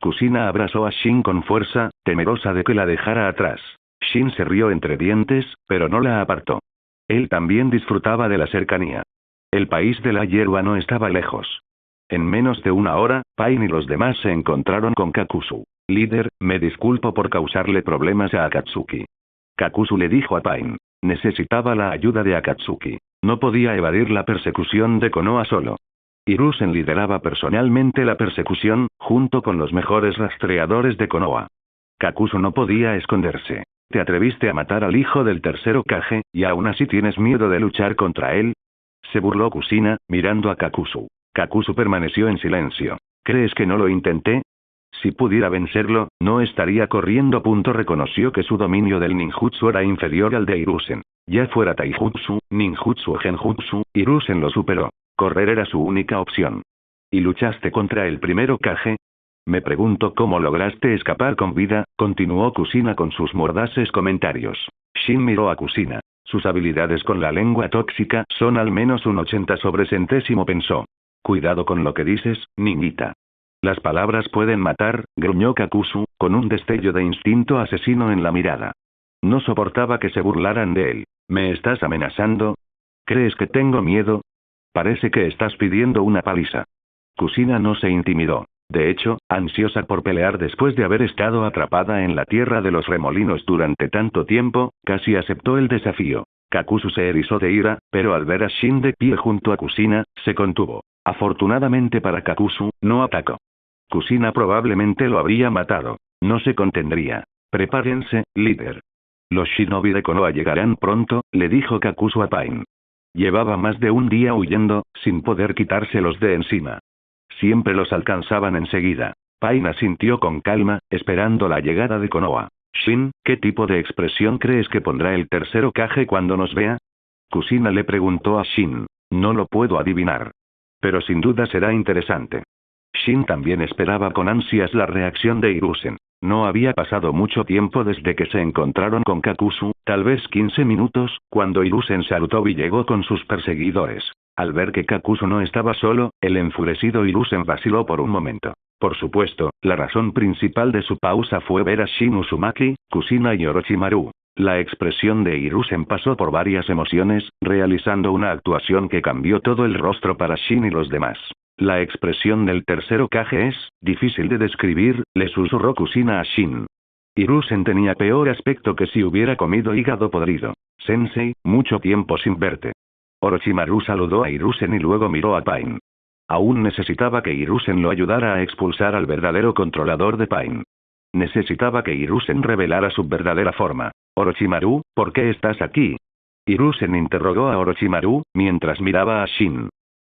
B: Kusina abrazó a Shin con fuerza, temerosa de que la dejara atrás. Shin se rió entre dientes, pero no la apartó. Él también disfrutaba de la cercanía. El país de la hierba no estaba lejos. En menos de una hora, Pain y los demás se encontraron con Kakuzu. Líder, me disculpo por causarle problemas a Akatsuki. Kakuzu le dijo a Pain. Necesitaba la ayuda de Akatsuki. No podía evadir la persecución de Konoha solo. Hiruzen lideraba personalmente la persecución, junto con los mejores rastreadores de Konoha. Kakuzu no podía esconderse. Te atreviste a matar al hijo del tercer Hokage, y aún así tienes miedo de luchar contra él. Se burló Kushina, mirando a Kakuzu. Kakuzu permaneció en silencio. ¿Crees que no lo intenté? Si pudiera vencerlo, no estaría corriendo. Reconoció que su dominio del ninjutsu era inferior al de Hiruzen. Ya fuera taijutsu, ninjutsu o genjutsu, Hiruzen lo superó. Correr era su única opción. ¿Y luchaste contra el primer Hokage? Me pregunto cómo lograste escapar con vida, continuó Kushina con sus mordaces comentarios. Shin miró a Kushina. Sus habilidades con la lengua tóxica son al menos un 80%, pensó. Cuidado con lo que dices, niñita. Las palabras pueden matar, gruñó Kakuzu, con un destello de instinto asesino en la mirada. No soportaba que se burlaran de él. ¿Me estás amenazando? ¿Crees que tengo miedo? Parece que estás pidiendo una paliza. Kushina no se intimidó. De hecho, ansiosa por pelear después de haber estado atrapada en la tierra de los remolinos durante tanto tiempo, casi aceptó el desafío. Kakuzu se erizó de ira, pero al ver a Shin de pie junto a Kushina, se contuvo. Afortunadamente para Kakuzu, no atacó. Kushina probablemente lo habría matado. No se contendría. Prepárense, líder. Los shinobi de Konoha llegarán pronto, le dijo Kakuzu a Pain. Llevaba más de un día huyendo, sin poder quitárselos de encima. Siempre los alcanzaban enseguida. Pain asintió con calma, esperando la llegada de Konoha. Shin, ¿qué tipo de expresión crees que pondrá el tercer Hokage cuando nos vea? Kushina le preguntó a Shin. No lo puedo adivinar. Pero sin duda será interesante. Shin también esperaba con ansias la reacción de Hiruzen. No había pasado mucho tiempo desde que se encontraron con Kakuzu, tal vez 15 minutos, cuando Hiruzen Sarutobi llegó con sus perseguidores. Al ver que Kakuzu no estaba solo, el enfurecido Hiruzen vaciló por un momento. Por supuesto, la razón principal de su pausa fue ver a Shin Uzumaki, Kushina y Orochimaru. La expresión de Hiruzen pasó por varias emociones, realizando una actuación que cambió todo el rostro para Shin y los demás. La expresión del tercer Hokage es difícil de describir, le susurró Kushina a Shin. Hiruzen tenía peor aspecto que si hubiera comido hígado podrido. Sensei, mucho tiempo sin verte. Orochimaru saludó a Hiruzen y luego miró a Pain. Aún necesitaba que Hiruzen lo ayudara a expulsar al verdadero controlador de Pain. Necesitaba que Hiruzen revelara su verdadera forma. Orochimaru, ¿por qué estás aquí? Hiruzen interrogó a Orochimaru, mientras miraba a Shin.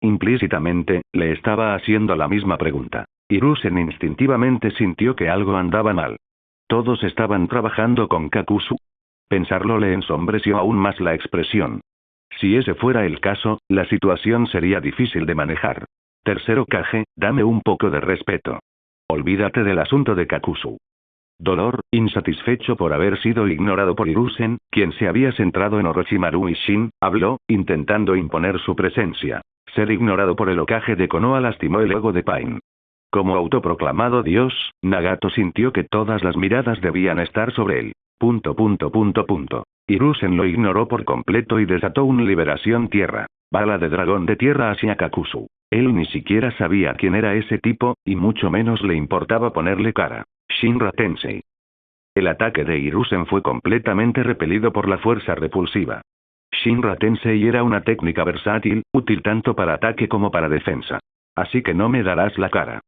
B: Implícitamente, le estaba haciendo la misma pregunta. Hiruzen instintivamente sintió que algo andaba mal. Todos estaban trabajando con Kakuzu. Pensarlo le ensombreció aún más la expresión. Si ese fuera el caso, la situación sería difícil de manejar. Tercer Hokage, dame un poco de respeto. Olvídate del asunto de Kakuzu. Dolor, insatisfecho por haber sido ignorado por Hiruzen, quien se había centrado en Orochimaru y Shin, habló, intentando imponer su presencia. Ser ignorado por el Hokage de Konoha lastimó el ego de Pain. Como autoproclamado dios, Nagato sintió que todas las miradas debían estar sobre él. Hiruzen lo ignoró por completo y desató una liberación tierra. Bala de dragón de tierra hacia Kakuzu. Él ni siquiera sabía quién era ese tipo, y mucho menos le importaba ponerle cara. Shinra Tensei. El ataque de Hiruzen fue completamente repelido por la fuerza repulsiva. Shinra Tensei era una técnica versátil, útil tanto para ataque como para defensa. Así que no me darás la cara.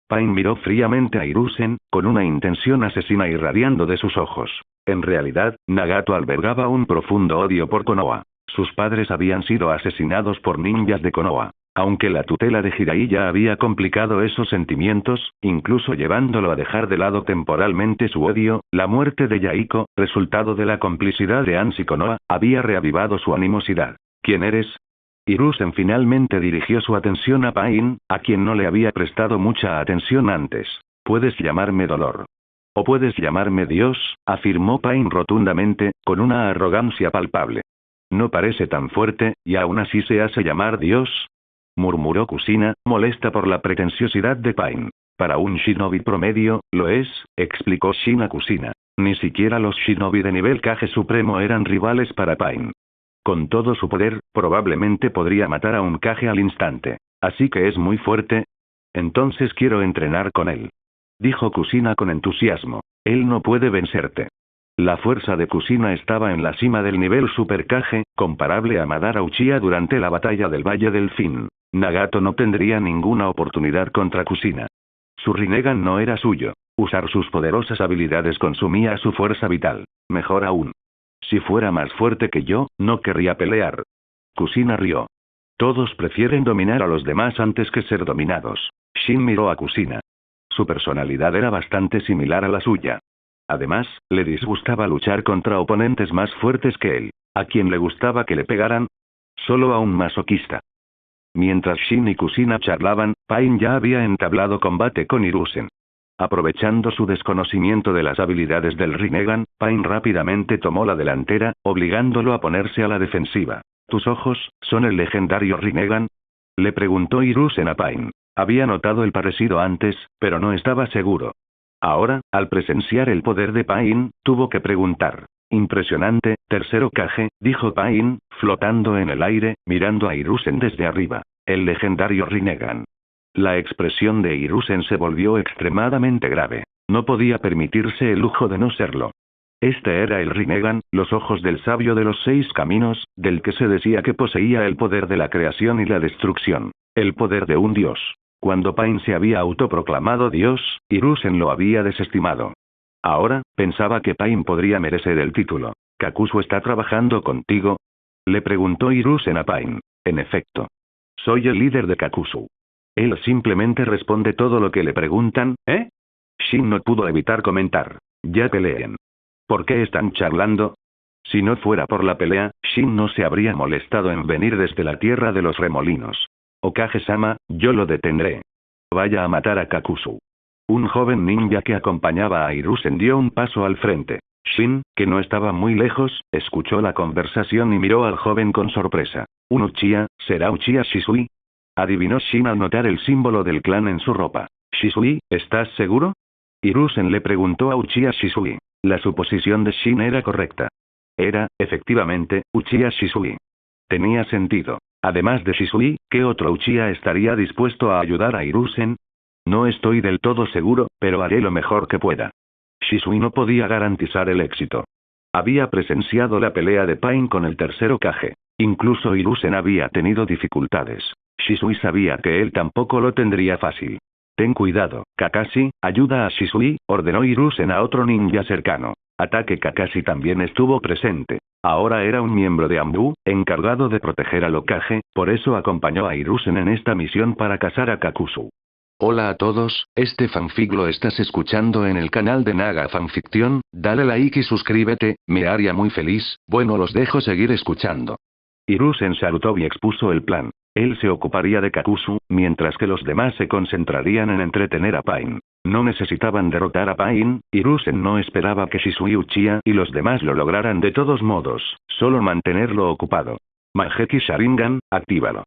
B: Pain miró fríamente a Hiruzen, con una intención asesina irradiando de sus ojos. En realidad, Nagato albergaba un profundo odio por Konoha. Sus padres habían sido asesinados por ninjas de Konoha. Aunque la tutela de Jiraiya había complicado esos sentimientos, incluso llevándolo a dejar de lado temporalmente su odio, la muerte de Yaiko, resultado de la complicidad de Ans y Konoha, había reavivado su animosidad. ¿Quién eres? Hiruzen finalmente dirigió su atención a Pain, a quien no le había prestado mucha atención antes. Puedes llamarme Dolor. O puedes llamarme Dios, afirmó Pain rotundamente, con una arrogancia palpable. No parece tan fuerte, y aún así se hace llamar Dios, murmuró Kushina, molesta por la pretenciosidad de Pain. Para un shinobi promedio, lo es, explicó Shin a Kushina. Ni siquiera los shinobi de nivel Kage supremo eran rivales para Pain. Con todo su poder, probablemente podría matar a un Kage al instante. Así que es muy fuerte. Entonces quiero entrenar con él. Dijo Kushina con entusiasmo. Él no puede vencerte. La fuerza de Kushina estaba en la cima del nivel Super Kage, comparable a Madara Uchiha durante la batalla del Valle del Fin. Nagato no tendría ninguna oportunidad contra Kushina. Su Rinnegan no era suyo. Usar sus poderosas habilidades consumía su fuerza vital. Mejor aún. Si fuera más fuerte que yo, no querría pelear. Kushina rió. Todos prefieren dominar a los demás antes que ser dominados. Shin miró a Kushina. Su personalidad era bastante similar a la suya. Además, le disgustaba luchar contra oponentes más fuertes que él. ¿A quien le gustaba que le pegaran? Solo a un masoquista. Mientras Shin y Kushina charlaban, Pain ya había entablado combate con Hiruzen. Aprovechando su desconocimiento de las habilidades del Rinnegan, Pain rápidamente tomó la delantera, obligándolo a ponerse a la defensiva. ¿Tus ojos son el legendario Rinnegan?, le preguntó Hiruzen a Pain. Había notado el parecido antes, pero no estaba seguro. Ahora, al presenciar el poder de Pain, tuvo que preguntar. Impresionante, tercer Hokage, dijo Pain, flotando en el aire, mirando a Hiruzen desde arriba. El legendario Rinnegan. La expresión de Hiruzen se volvió extremadamente grave. No podía permitirse el lujo de no serlo. Este era el Rinnegan, los ojos del sabio de los 6 caminos, del que se decía que poseía el poder de la creación y la destrucción. El poder de un dios. Cuando Pain se había autoproclamado dios, Hiruzen lo había desestimado. Ahora, pensaba que Pain podría merecer el título. ¿Kakuzu está trabajando contigo?, le preguntó Hiruzen a Pain. En efecto. Soy el líder de Kakuzu. Él simplemente responde todo lo que le preguntan, ¿eh? Shin no pudo evitar comentar. Ya peleen. ¿Por qué están charlando? Si no fuera por la pelea, Shin no se habría molestado en venir desde la tierra de los remolinos. Hokage-sama, yo lo detendré. Vaya a matar a Kakuzu. Un joven ninja que acompañaba a Hiruzen dio un paso al frente. Shin, que no estaba muy lejos, escuchó la conversación y miró al joven con sorpresa. ¿Un Uchiha? ¿Será Uchiha Shisui? Adivinó Shin al notar el símbolo del clan en su ropa. ¿Shisui, estás seguro? Hiruzen le preguntó a Uchiha Shisui. La suposición de Shin era correcta. Era, efectivamente, Uchiha Shisui. Tenía sentido. Además de Shisui, ¿qué otro Uchiha estaría dispuesto a ayudar a Hiruzen? No estoy del todo seguro, pero haré lo mejor que pueda. Shisui no podía garantizar el éxito. Había presenciado la pelea de Pain con el tercer Hokage. Incluso Hiruzen había tenido dificultades. Shisui sabía que él tampoco lo tendría fácil. Ten cuidado, Kakashi, ayuda a Shisui, ordenó Hiruzen a otro ninja cercano. Ataque. Kakashi también estuvo presente. Ahora era un miembro de Anbu, encargado de proteger al Hokage, por eso acompañó a Hiruzen en esta misión para cazar a Kakuzu. Hola a todos, este fanfic lo estás escuchando en el canal de Naga Fanfiction, dale like y suscríbete, me haría muy feliz. Bueno, los dejo seguir escuchando. Hiruzen saludó y expuso el plan. Él se ocuparía de Kakuzu, mientras que los demás se concentrarían en entretener a Pain. No necesitaban derrotar a Pain, Hiruzen no esperaba que Shisui Uchiha y los demás lo lograran de todos modos, solo mantenerlo ocupado. Mangekyou Sharingan, actívalo.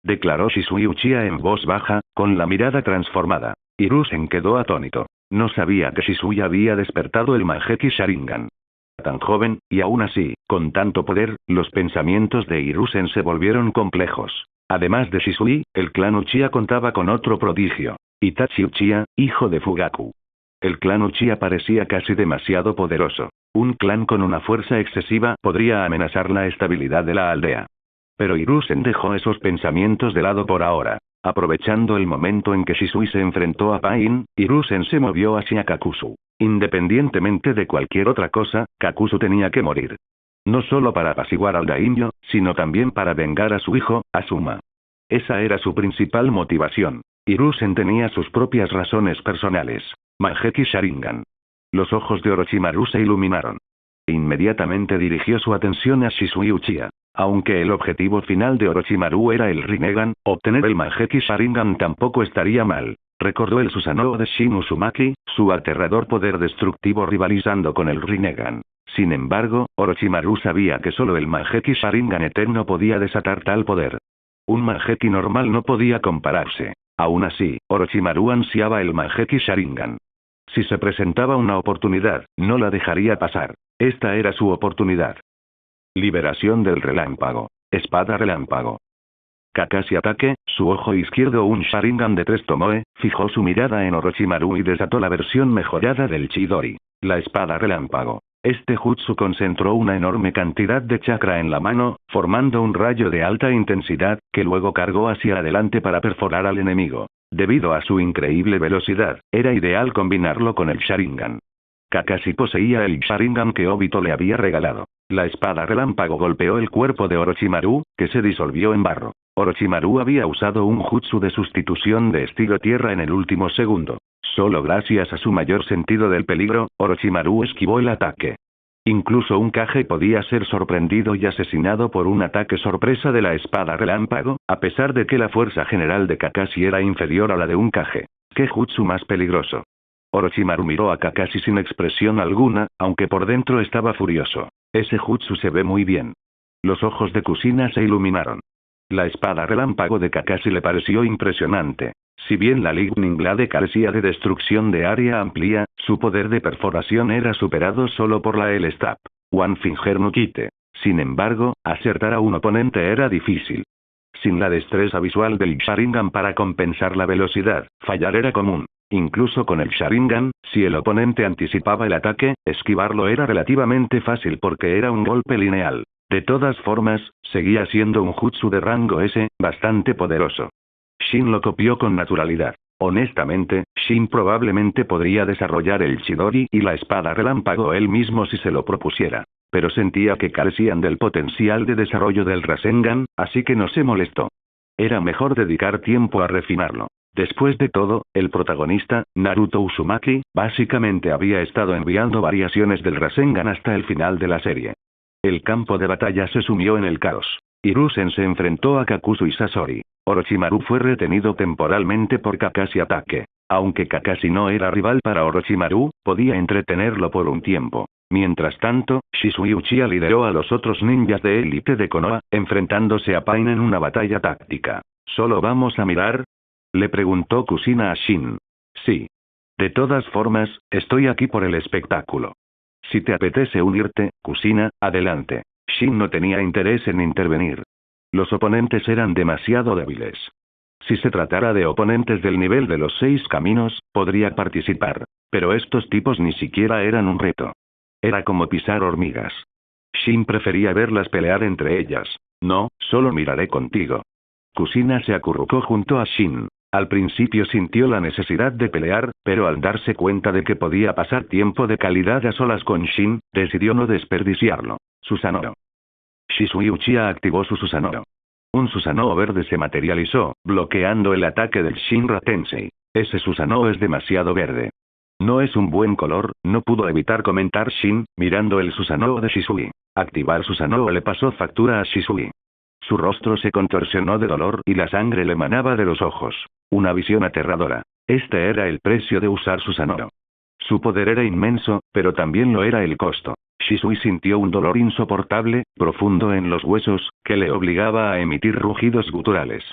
B: Declaró Shisui Uchiha en voz baja, con la mirada transformada. Hiruzen quedó atónito. No sabía que Shisui había despertado el Mangekyou Sharingan. Tan joven, y aún así, con tanto poder, los pensamientos de Hiruzen se volvieron complejos. Además de Shisui, el clan Uchiha contaba con otro prodigio. Itachi Uchiha, hijo de Fugaku. El clan Uchiha parecía casi demasiado poderoso. Un clan con una fuerza excesiva podría amenazar la estabilidad de la aldea. Pero Hiruzen dejó esos pensamientos de lado por ahora. Aprovechando el momento en que Shisui se enfrentó a Pain, Hiruzen se movió hacia Kakuzu. Independientemente de cualquier otra cosa, Kakuzu tenía que morir. No solo para apaciguar al daimyo, sino también para vengar a su hijo, Asuma. Esa era su principal motivación. Hiruzen tenía sus propias razones personales. Mangekyou Sharingan. Los ojos de Orochimaru se iluminaron. Inmediatamente dirigió su atención a Shisui Uchiha. Aunque el objetivo final de Orochimaru era el Rinnegan, obtener el Mangekyou Sharingan tampoco estaría mal. Recordó el Susanoo de Shin Uzumaki, su aterrador poder destructivo rivalizando con el Rinnegan. Sin embargo, Orochimaru sabía que solo el Mangekyou Sharingan eterno podía desatar tal poder. Un Mangekyou normal no podía compararse. Aún así, Orochimaru ansiaba el Mangekyou Sharingan. Si se presentaba una oportunidad, no la dejaría pasar. Esta era su oportunidad. Liberación del relámpago. Espada relámpago. Kakashi ataque, su ojo izquierdo un Sharingan de 3 Tomoe, fijó su mirada en Orochimaru y desató la versión mejorada del Chidori. La espada relámpago. Este jutsu concentró una enorme cantidad de chakra en la mano, formando un rayo de alta intensidad, que luego cargó hacia adelante para perforar al enemigo. Debido a su increíble velocidad, era ideal combinarlo con el Sharingan. Kakashi poseía el Sharingan que Obito le había regalado. La espada relámpago golpeó el cuerpo de Orochimaru, que se disolvió en barro. Orochimaru había usado un jutsu de sustitución de estilo tierra en el último segundo. Solo gracias a su mayor sentido del peligro, Orochimaru esquivó el ataque. Incluso un Kage podía ser sorprendido y asesinado por un ataque sorpresa de la espada relámpago, a pesar de que la fuerza general de Kakashi era inferior a la de un Kage. ¿Qué jutsu más peligroso? Orochimaru miró a Kakashi sin expresión alguna, aunque por dentro estaba furioso. Ese jutsu se ve muy bien. Los ojos de Kushina se iluminaron. La espada relámpago de Kakashi le pareció impresionante. Si bien la Lightning Blade carecía de destrucción de área amplia, su poder de perforación era superado solo por la L-Stab. One Finger no Kite. Sin embargo, acertar a un oponente era difícil. Sin la destreza visual del Sharingan para compensar la velocidad, fallar era común. Incluso con el Sharingan, si el oponente anticipaba el ataque, esquivarlo era relativamente fácil porque era un golpe lineal. De todas formas, seguía siendo un jutsu de rango S, bastante poderoso. Shin lo copió con naturalidad. Honestamente, Shin probablemente podría desarrollar el Chidori y la espada relámpago él mismo si se lo propusiera. Pero sentía que carecían del potencial de desarrollo del Rasengan, así que no se molestó. Era mejor dedicar tiempo a refinarlo. Después de todo, el protagonista, Naruto Uzumaki, básicamente había estado enviando variaciones del Rasengan hasta el final de la serie. El campo de batalla se sumió en el caos. Hiruzen se enfrentó a Kakuzu y Sasori. Orochimaru fue retenido temporalmente por Kakashi Ataque. Aunque Kakashi no era rival para Orochimaru, podía entretenerlo por un tiempo. Mientras tanto, Shisui Uchiha lideró a los otros ninjas de élite de Konoha, enfrentándose a Pain en una batalla táctica. ¿Solo vamos a mirar? Le preguntó Kushina a Shin. Sí. De todas formas, estoy aquí por el espectáculo. Si te apetece unirte, Kushina, adelante. Shin no tenía interés en intervenir. Los oponentes eran demasiado débiles. Si se tratara de oponentes del nivel de los 6 caminos, podría participar. Pero estos tipos ni siquiera eran un reto. Era como pisar hormigas. Shin prefería verlas pelear entre ellas. No, solo miraré contigo. Kushina se acurrucó junto a Shin. Al principio sintió la necesidad de pelear, pero al darse cuenta de que podía pasar tiempo de calidad a solas con Shin, decidió no desperdiciarlo. Susanoo. Shisui Uchiha activó su Susanoo. Un Susanoo verde se materializó, bloqueando el ataque del Shinra Tensei. Ese Susanoo es demasiado verde. No es un buen color, no pudo evitar comentar Shin, mirando el Susanoo de Shisui. Activar Susanoo le pasó factura a Shisui. Su rostro se contorsionó de dolor y la sangre le manaba de los ojos. Una visión aterradora. Este era el precio de usar Susanoo. Su poder era inmenso, pero también lo era el costo. Shisui sintió un dolor insoportable, profundo en los huesos, que le obligaba a emitir rugidos guturales.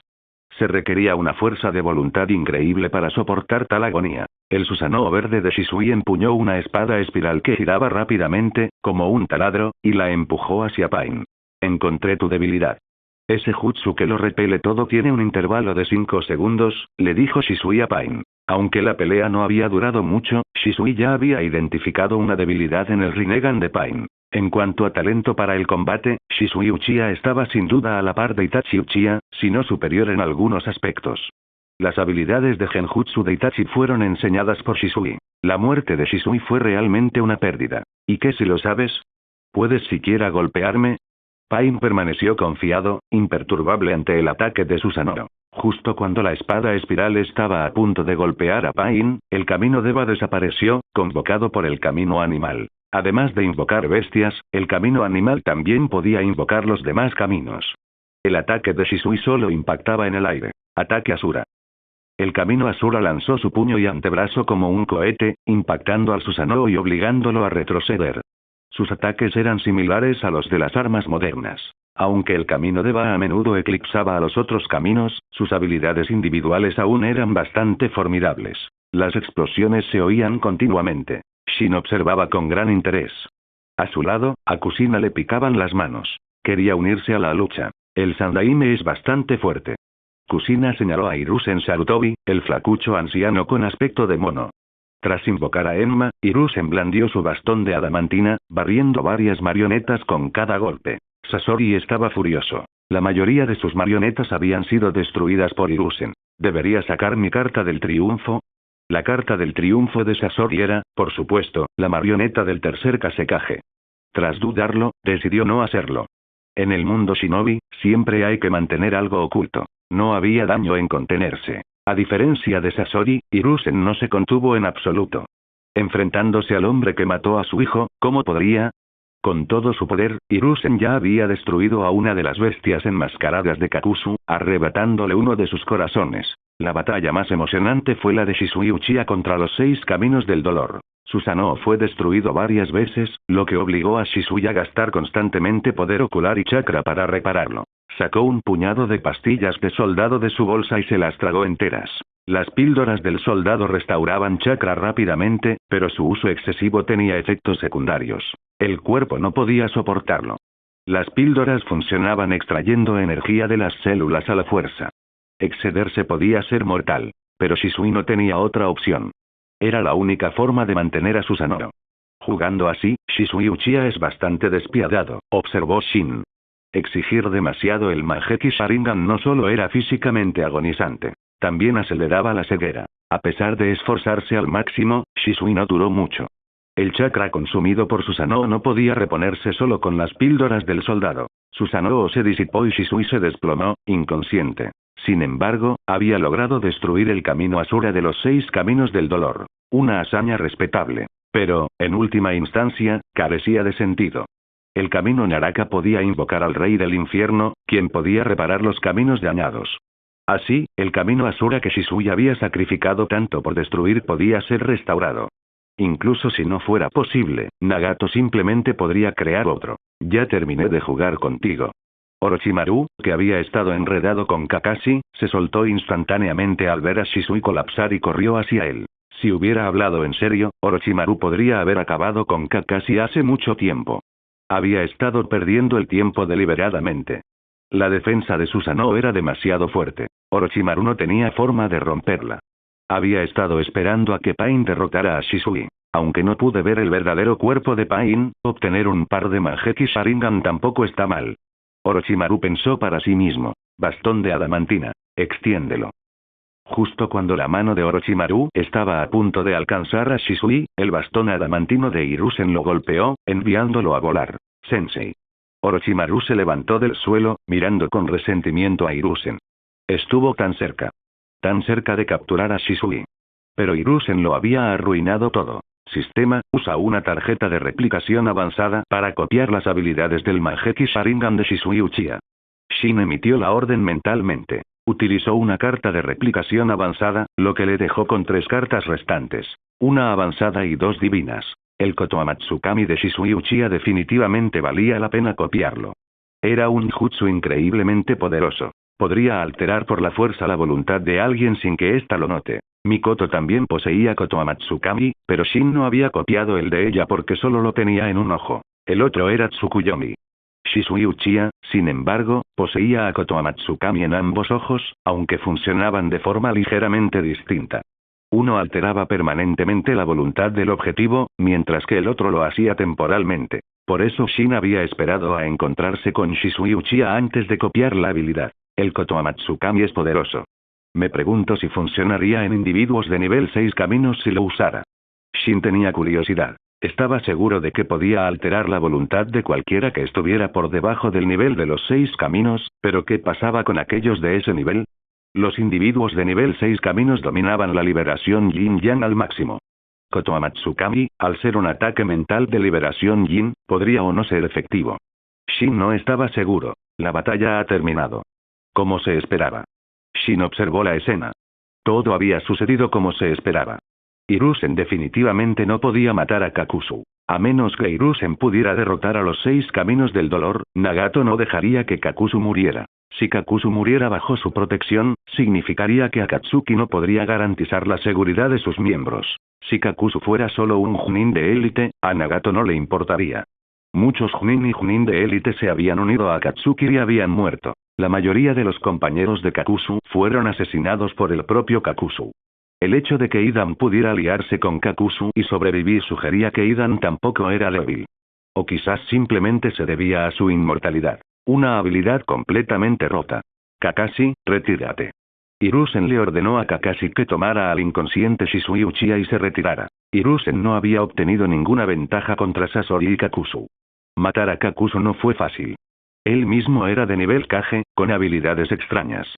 B: Se requería una fuerza de voluntad increíble para soportar tal agonía. El Susanoo verde de Shisui empuñó una espada espiral que giraba rápidamente, como un taladro, y la empujó hacia Pain. Encontré tu debilidad. Ese jutsu que lo repele todo tiene un intervalo de 5 segundos, le dijo Shisui a Pain. Aunque la pelea no había durado mucho, Shisui ya había identificado una debilidad en el Rinnegan de Pain. En cuanto a talento para el combate, Shisui Uchiha estaba sin duda a la par de Itachi Uchiha, si no superior en algunos aspectos. Las habilidades de Genjutsu de Itachi fueron enseñadas por Shisui. La muerte de Shisui fue realmente una pérdida. ¿Y qué si lo sabes? ¿Puedes siquiera golpearme? Pain permaneció confiado, imperturbable ante el ataque de Susanoo. Justo cuando la espada espiral estaba a punto de golpear a Pain, el camino Deva desapareció, convocado por el camino animal. Además de invocar bestias, el camino animal también podía invocar los demás caminos. El ataque de Shisui solo impactaba en el aire. Ataque Asura. El camino Asura lanzó su puño y antebrazo como un cohete, impactando al Susanoo y obligándolo a retroceder. Sus ataques eran similares a los de las armas modernas. Aunque el camino Deva a menudo eclipsaba a los otros caminos, sus habilidades individuales aún eran bastante formidables. Las explosiones se oían continuamente. Shin observaba con gran interés. A su lado, a Kushina le picaban las manos. Quería unirse a la lucha. El Sandaime es bastante fuerte. Kushina señaló a Hiruzen Sarutobi, el flacucho anciano con aspecto de mono. Tras invocar a Enma, Hiruzen blandió su bastón de adamantina, barriendo varias marionetas con cada golpe. Sasori estaba furioso. La mayoría de sus marionetas habían sido destruidas por Hiruzen. ¿Debería sacar mi carta del triunfo? La carta del triunfo de Sasori era, por supuesto, la marioneta del tercer Kasekaze. Tras dudarlo, decidió no hacerlo. En el mundo shinobi, siempre hay que mantener algo oculto. No había daño en contenerse. A diferencia de Sasori, Hiruzen no se contuvo en absoluto. Enfrentándose al hombre que mató a su hijo, ¿cómo podría? Con todo su poder, Hiruzen ya había destruido a una de las bestias enmascaradas de Kakuzu, arrebatándole uno de sus corazones. La batalla más emocionante fue la de Shisui Uchiha contra los 6 caminos del dolor. Susanoo fue destruido varias veces, lo que obligó a Shisui a gastar constantemente poder ocular y chakra para repararlo. Sacó un puñado de pastillas de soldado de su bolsa y se las tragó enteras. Las píldoras del soldado restauraban chakra rápidamente, pero su uso excesivo tenía efectos secundarios. El cuerpo no podía soportarlo. Las píldoras funcionaban extrayendo energía de las células a la fuerza. Excederse podía ser mortal, pero Shisui no tenía otra opción. Era la única forma de mantener a Susanoo. Jugando así, Shisui Uchiha es bastante despiadado, observó Shin. Exigir demasiado el Mangekyou Sharingan no solo era físicamente agonizante, también aceleraba la ceguera. A pesar de esforzarse al máximo, Shisui no duró mucho. El chakra consumido por Susanoo no podía reponerse solo con las píldoras del soldado. Susanoo se disipó y Shisui se desplomó, inconsciente. Sin embargo, había logrado destruir el camino Asura de los 6 caminos del dolor. Una hazaña respetable. Pero, en última instancia, carecía de sentido. El camino Naraka podía invocar al rey del infierno, quien podía reparar los caminos dañados. Así, el camino Asura que Shisui había sacrificado tanto por destruir podía ser restaurado. Incluso si no fuera posible, Nagato simplemente podría crear otro. Ya terminé de jugar contigo. Orochimaru, que había estado enredado con Kakashi, se soltó instantáneamente al ver a Shisui colapsar y corrió hacia él. Si hubiera hablado en serio, Orochimaru podría haber acabado con Kakashi hace mucho tiempo. Había estado perdiendo el tiempo deliberadamente. La defensa de Susanoo era demasiado fuerte. Orochimaru no tenía forma de romperla. Había estado esperando a que Pain derrotara a Shisui. Aunque no pude ver el verdadero cuerpo de Pain, obtener un par de Mangekyou Sharingan tampoco está mal. Orochimaru pensó para sí mismo. Bastón de adamantina. Extiéndelo. Justo cuando la mano de Orochimaru estaba a punto de alcanzar a Shisui, el bastón adamantino de Hiruzen lo golpeó, enviándolo a volar. Sensei. Orochimaru se levantó del suelo, mirando con resentimiento a Hiruzen. Estuvo tan cerca. Tan cerca de capturar a Shisui. Pero Hiruzen lo había arruinado todo. Sistema, usa una tarjeta de replicación avanzada para copiar las habilidades del Mangekyou Sharingan de Shisui Uchiha. Shin emitió la orden mentalmente. Utilizó una carta de replicación avanzada, lo que le dejó con 3 cartas restantes. Una avanzada y 2 divinas. El Kotoamatsukami de Shisui Uchiha definitivamente valía la pena copiarlo. Era un jutsu increíblemente poderoso. Podría alterar por la fuerza la voluntad de alguien sin que ésta lo note. Mikoto también poseía Kotoamatsukami, pero Shin no había copiado el de ella porque solo lo tenía en un ojo. El otro era Tsukuyomi. Shisui Uchiha, sin embargo, poseía a Kotoamatsukami en ambos ojos, aunque funcionaban de forma ligeramente distinta. Uno alteraba permanentemente la voluntad del objetivo, mientras que el otro lo hacía temporalmente. Por eso Shin había esperado a encontrarse con Shisui Uchiha antes de copiar la habilidad. El Kotoamatsukami es poderoso. Me pregunto si funcionaría en individuos de nivel 6 caminos si lo usara. Shin tenía curiosidad. Estaba seguro de que podía alterar la voluntad de cualquiera que estuviera por debajo del nivel de los 6 caminos, pero ¿qué pasaba con aquellos de ese nivel? Los individuos de nivel 6 caminos dominaban la liberación yin-yang al máximo. Kotoamatsukami, al ser un ataque mental de liberación yin, podría o no ser efectivo. Shin no estaba seguro. La batalla ha terminado. Como se esperaba. Shin observó la escena. Todo había sucedido como se esperaba. Hiruzen definitivamente no podía matar a Kakuzu. A menos que Hiruzen pudiera derrotar a los 6 caminos del dolor, Nagato no dejaría que Kakuzu muriera. Si Kakuzu muriera bajo su protección, significaría que Akatsuki no podría garantizar la seguridad de sus miembros. Si Kakuzu fuera solo un Chunin de élite, a Nagato no le importaría. Muchos Chunin y Chunin de élite se habían unido a Akatsuki y habían muerto. La mayoría de los compañeros de Kakuzu fueron asesinados por el propio Kakuzu. El hecho de que Idan pudiera aliarse con Kakuzu y sobrevivir sugería que Idan tampoco era débil. O quizás simplemente se debía a su inmortalidad. Una habilidad completamente rota. Kakashi, retírate. Hiruzen le ordenó a Kakashi que tomara al inconsciente Shisui Uchiha y se retirara. Hiruzen no había obtenido ninguna ventaja contra Sasori y Kakuzu. Matar a Kakuzu no fue fácil. Él mismo era de nivel Kage, con habilidades extrañas.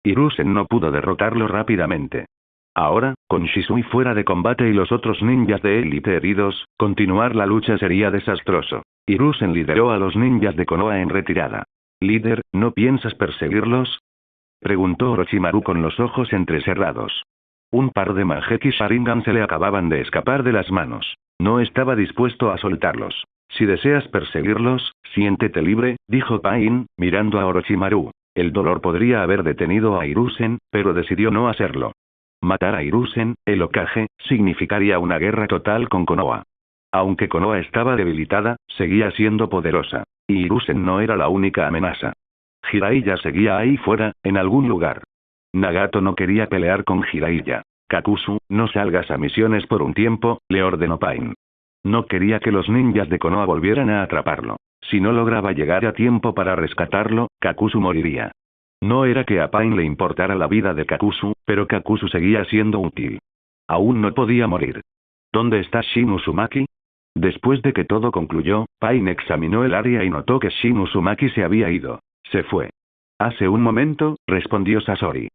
B: Hiruzen no pudo derrotarlo rápidamente. Ahora, con Shisui fuera de combate y los otros ninjas de élite heridos, continuar la lucha sería desastroso. Hiruzen lideró a los ninjas de Konoha en retirada. «Líder, ¿no piensas perseguirlos?», preguntó Orochimaru con los ojos entrecerrados. Un par de Mangekyou Sharingan se le acababan de escapar de las manos. No estaba dispuesto a soltarlos. «Si deseas perseguirlos, siéntete libre», dijo Pain, mirando a Orochimaru. El dolor podría haber detenido a Hiruzen, pero decidió no hacerlo. Matar a Hiruzen, el Hokage, significaría una guerra total con Konoha. Aunque Konoha estaba debilitada, seguía siendo poderosa. Y Hiruzen no era la única amenaza. Jiraiya seguía ahí fuera, en algún lugar. Nagato no quería pelear con Jiraiya. «Kakuzu, no salgas a misiones por un tiempo», le ordenó Pain. No quería que los ninjas de Konoha volvieran a atraparlo. Si no lograba llegar a tiempo para rescatarlo, Kakuzu moriría. No era que a Pain le importara la vida de Kakuzu, pero Kakuzu seguía siendo útil. Aún no podía morir. ¿Dónde está Shin Uzumaki? Después de que todo concluyó, Pain examinó el área y notó que Shin Uzumaki se había ido. Se fue. Hace un momento, respondió Sasori.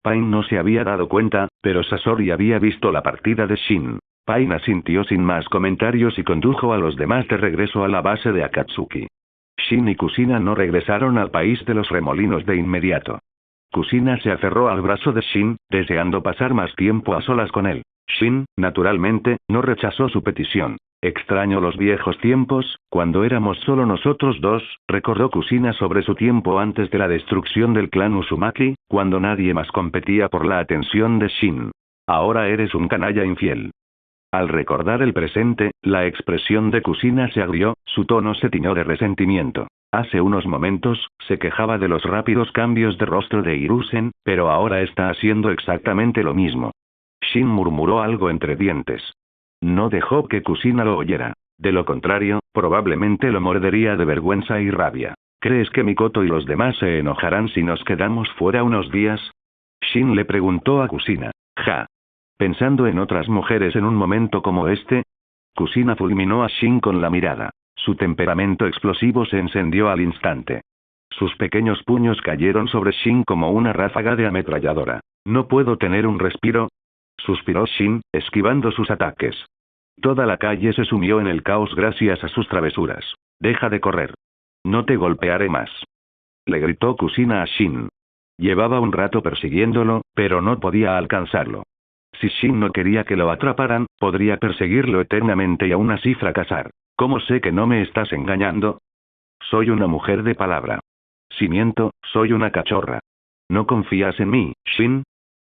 B: Pain no se había dado cuenta, pero Sasori había visto la partida de Shin. Pain asintió sin más comentarios y condujo a los demás de regreso a la base de Akatsuki. Shin y Kusina no regresaron al país de los remolinos de inmediato. Kusina se aferró al brazo de Shin, deseando pasar más tiempo a solas con él. Shin, naturalmente, no rechazó su petición. «Extraño los viejos tiempos, cuando éramos solo nosotros dos», recordó Kusina sobre su tiempo antes de la destrucción del clan Uzumaki, cuando nadie más competía por la atención de Shin. «Ahora eres un canalla infiel». Al recordar el presente, la expresión de Kusina se agrió, su tono se tiñó de resentimiento. Hace unos momentos, se quejaba de los rápidos cambios de rostro de Hiruzen, pero ahora está haciendo exactamente lo mismo. Shin murmuró algo entre dientes. No dejó que Kusina lo oyera. De lo contrario, probablemente lo mordería de vergüenza y rabia. «¿Crees que Mikoto y los demás se enojarán si nos quedamos fuera unos días?», Shin le preguntó a Kusina. «Ja. Pensando en otras mujeres en un momento como este». Kusina fulminó a Shin con la mirada. Su temperamento explosivo se encendió al instante. Sus pequeños puños cayeron sobre Shin como una ráfaga de ametralladora. «¿No puedo tener un respiro?», suspiró Shin, esquivando sus ataques. Toda la calle se sumió en el caos gracias a sus travesuras. «Deja de correr. No te golpearé más», le gritó Kusina a Shin. Llevaba un rato persiguiéndolo, pero no podía alcanzarlo. Si Shin no quería que lo atraparan, podría perseguirlo eternamente y aún así fracasar. «¿Cómo sé que no me estás engañando? Soy una mujer de palabra. Si miento, soy una cachorra». «¿No confías en mí, Shin?»,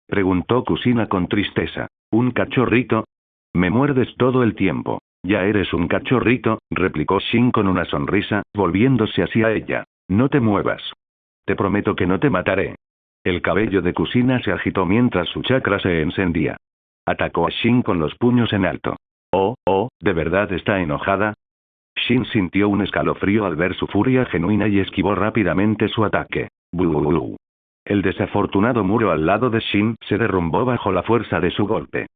B: preguntó Kusina con tristeza. «¿Un cachorrito? Me muerdes todo el tiempo». «Ya eres un cachorrito», replicó Shin con una sonrisa, volviéndose hacia ella. «No te muevas. Te prometo que no te mataré». El cabello de Kusina se agitó mientras su chakra se encendía. Atacó a Shin con los puños en alto. Oh, ¿de verdad está enojada?». Shin sintió un escalofrío al ver su furia genuina y esquivó rápidamente su ataque. «Buh». El desafortunado muro al lado de Shin se derrumbó bajo la fuerza de su golpe.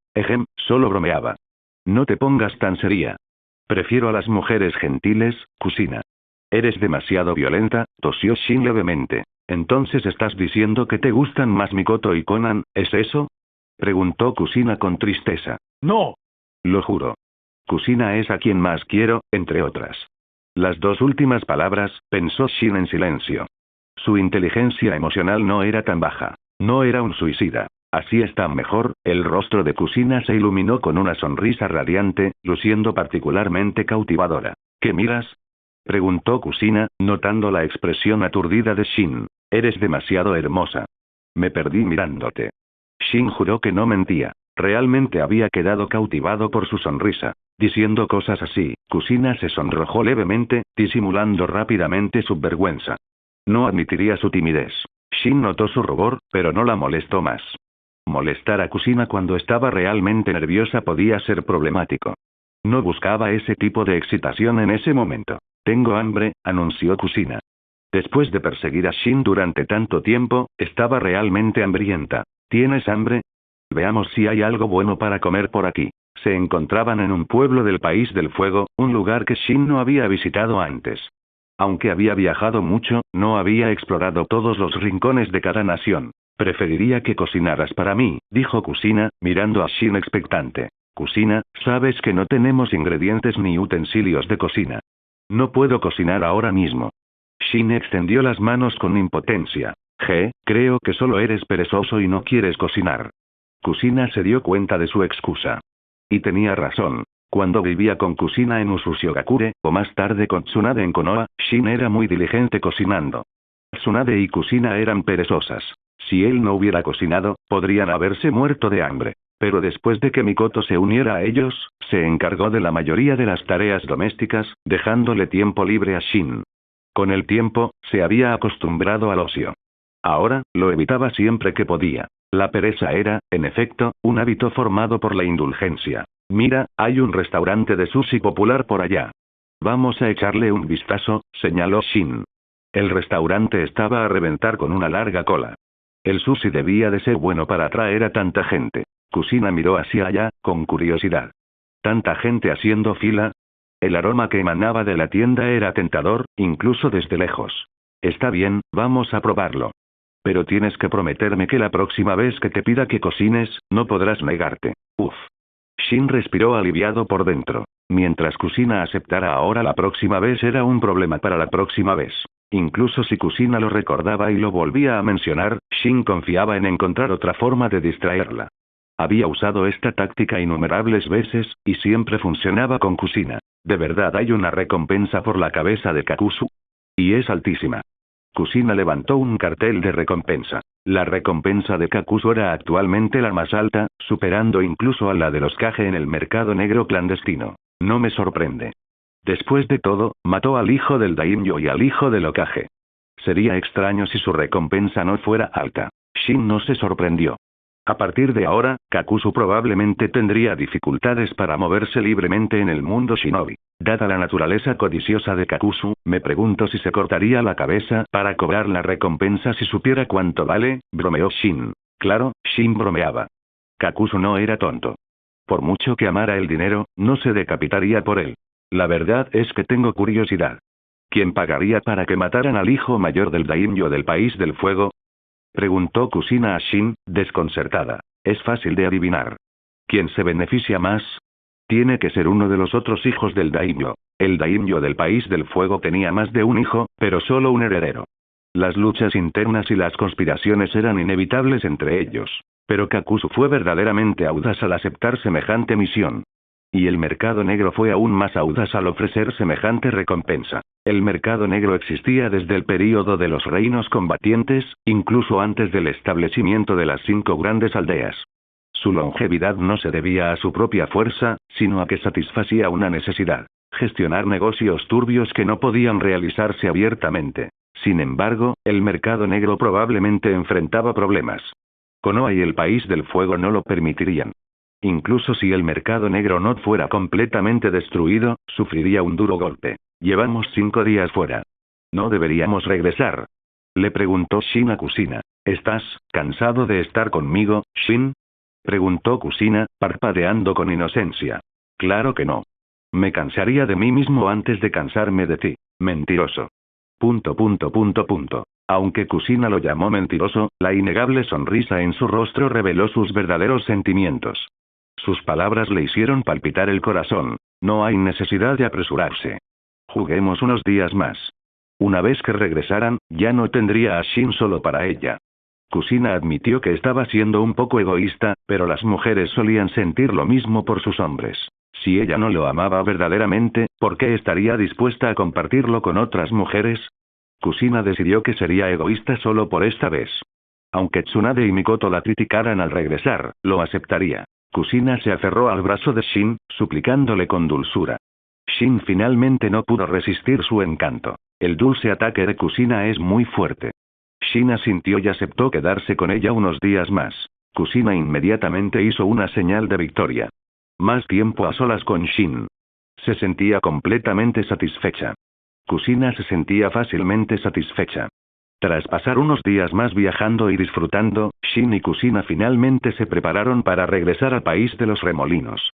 B: Solo bromeaba. «No te pongas tan seria. Prefiero a las mujeres gentiles, Kusina». «Eres demasiado violenta», tosió Shin levemente. «Entonces estás diciendo que te gustan más Mikoto y Conan, ¿es eso?», preguntó Kusina con tristeza. «No. Lo juro. Kusina es a quien más quiero, entre otras». Las dos últimas palabras, pensó Shin en silencio. Su inteligencia emocional no era tan baja. No era un suicida. «Así está mejor». El rostro de Kusina se iluminó con una sonrisa radiante, luciendo particularmente cautivadora. «¿Qué miras?», preguntó Kusina, notando la expresión aturdida de Shin. «Eres demasiado hermosa. Me perdí mirándote». Shin juró que no mentía. Realmente había quedado cautivado por su sonrisa. Diciendo cosas así, Kusina se sonrojó levemente, disimulando rápidamente su vergüenza. No admitiría su timidez. Shin notó su rubor, pero no la molestó más. Molestar a Kusina cuando estaba realmente nerviosa podía ser problemático. No buscaba ese tipo de excitación en ese momento. Tengo hambre, anunció Kusina. Después de perseguir a Shin durante tanto tiempo, estaba realmente hambrienta. ¿Tienes hambre? Veamos si hay algo bueno para comer por aquí. Se encontraban en un pueblo del País del Fuego, un lugar que Shin no había visitado antes. Aunque había viajado mucho, no había explorado todos los rincones de cada nación. Preferiría que cocinaras para mí, dijo Kusina, mirando a Shin expectante. Kusina, sabes que no tenemos ingredientes ni utensilios de cocina. No puedo cocinar ahora mismo. Shin extendió las manos con impotencia. Creo que solo eres perezoso y no quieres cocinar. Kusina se dio cuenta de su excusa. Y tenía razón. Cuando vivía con Kusina en Usushigakure, o más tarde con Tsunade en Konoha, Shin era muy diligente cocinando. Tsunade y Kusina eran perezosas. Si él no hubiera cocinado, podrían haberse muerto de hambre. Pero después de que Mikoto se uniera a ellos, se encargó de la mayoría de las tareas domésticas, dejándole tiempo libre a Shin. Con el tiempo, se había acostumbrado al ocio. Ahora, lo evitaba siempre que podía. La pereza era, en efecto, un hábito formado por la indulgencia. Mira, hay un restaurante de sushi popular por allá. Vamos a echarle un vistazo, señaló Shin. El restaurante estaba a reventar con una larga cola. El sushi debía de ser bueno para atraer a tanta gente. Kusina miró hacia allá, con curiosidad. ¿Tanta gente haciendo fila? El aroma que emanaba de la tienda era tentador, incluso desde lejos. Está bien, vamos a probarlo. Pero tienes que prometerme que la próxima vez que te pida que cocines, no podrás negarte. Uf. Shin respiró aliviado por dentro. Mientras Kusina aceptara ahora la próxima vez era un problema para la próxima vez. Incluso si Kusina lo recordaba y lo volvía a mencionar, Shin confiaba en encontrar otra forma de distraerla. Había usado esta táctica innumerables veces, y siempre funcionaba con Kusina. ¿De verdad hay una recompensa por la cabeza de Kakuzu? Y es altísima. Kusina levantó un cartel de recompensa. La recompensa de Kakuzu era actualmente la más alta, superando incluso a la de los Kage en el mercado negro clandestino. No me sorprende. Después de todo, mató al hijo del daimyo y al hijo del Hokage. Sería extraño si su recompensa no fuera alta. Shin no se sorprendió. A partir de ahora, Kakuzu probablemente tendría dificultades para moverse libremente en el mundo shinobi. Dada la naturaleza codiciosa de Kakuzu, me pregunto si se cortaría la cabeza para cobrar la recompensa si supiera cuánto vale, bromeó Shin. Claro, Shin bromeaba. Kakuzu no era tonto. Por mucho que amara el dinero, no se decapitaría por él. La verdad es que tengo curiosidad. ¿Quién pagaría para que mataran al hijo mayor del daimyo del País del Fuego? Preguntó Kusina a Shin, desconcertada. Es fácil de adivinar. ¿Quién se beneficia más? Tiene que ser uno de los otros hijos del daimyo. El daimyo del País del Fuego tenía más de un hijo, pero solo un heredero. Las luchas internas y las conspiraciones eran inevitables entre ellos. Pero Kakuzu fue verdaderamente audaz al aceptar semejante misión. Y el mercado negro fue aún más audaz al ofrecer semejante recompensa. El mercado negro existía desde el período de los reinos combatientes, incluso antes del establecimiento de las 5 grandes aldeas. Su longevidad no se debía a su propia fuerza, sino a que satisfacía una necesidad: gestionar negocios turbios que no podían realizarse abiertamente. Sin embargo, el mercado negro probablemente enfrentaba problemas. Konoha y el País del Fuego no lo permitirían. Incluso si el mercado negro no fuera completamente destruido, sufriría un duro golpe. Llevamos 5 días fuera. ¿No deberíamos regresar? Le preguntó Shin a Kusina. ¿Estás cansado de estar conmigo, Shin? Preguntó Kusina, parpadeando con inocencia. Claro que no. Me cansaría de mí mismo antes de cansarme de ti. Mentiroso. Aunque Kusina lo llamó mentiroso, la innegable sonrisa en su rostro reveló sus verdaderos sentimientos. Sus palabras le hicieron palpitar el corazón. No hay necesidad de apresurarse. Juguemos unos días más. Una vez que regresaran, ya no tendría a Shin solo para ella. Kusina admitió que estaba siendo un poco egoísta, pero las mujeres solían sentir lo mismo por sus hombres. Si ella no lo amaba verdaderamente, ¿por qué estaría dispuesta a compartirlo con otras mujeres? Kusina decidió que sería egoísta solo por esta vez. Aunque Tsunade y Mikoto la criticaran al regresar, lo aceptaría. Kusina se aferró al brazo de Shin, suplicándole con dulzura. Shin finalmente no pudo resistir su encanto. El dulce ataque de Kusina es muy fuerte. Shin asintió y aceptó quedarse con ella unos días más. Kusina inmediatamente hizo una señal de victoria. Más tiempo a solas con Shin. Se sentía completamente satisfecha. Kusina se sentía fácilmente satisfecha. Tras pasar unos días más viajando y disfrutando, Shin y Kusina finalmente se prepararon para regresar al país de los remolinos.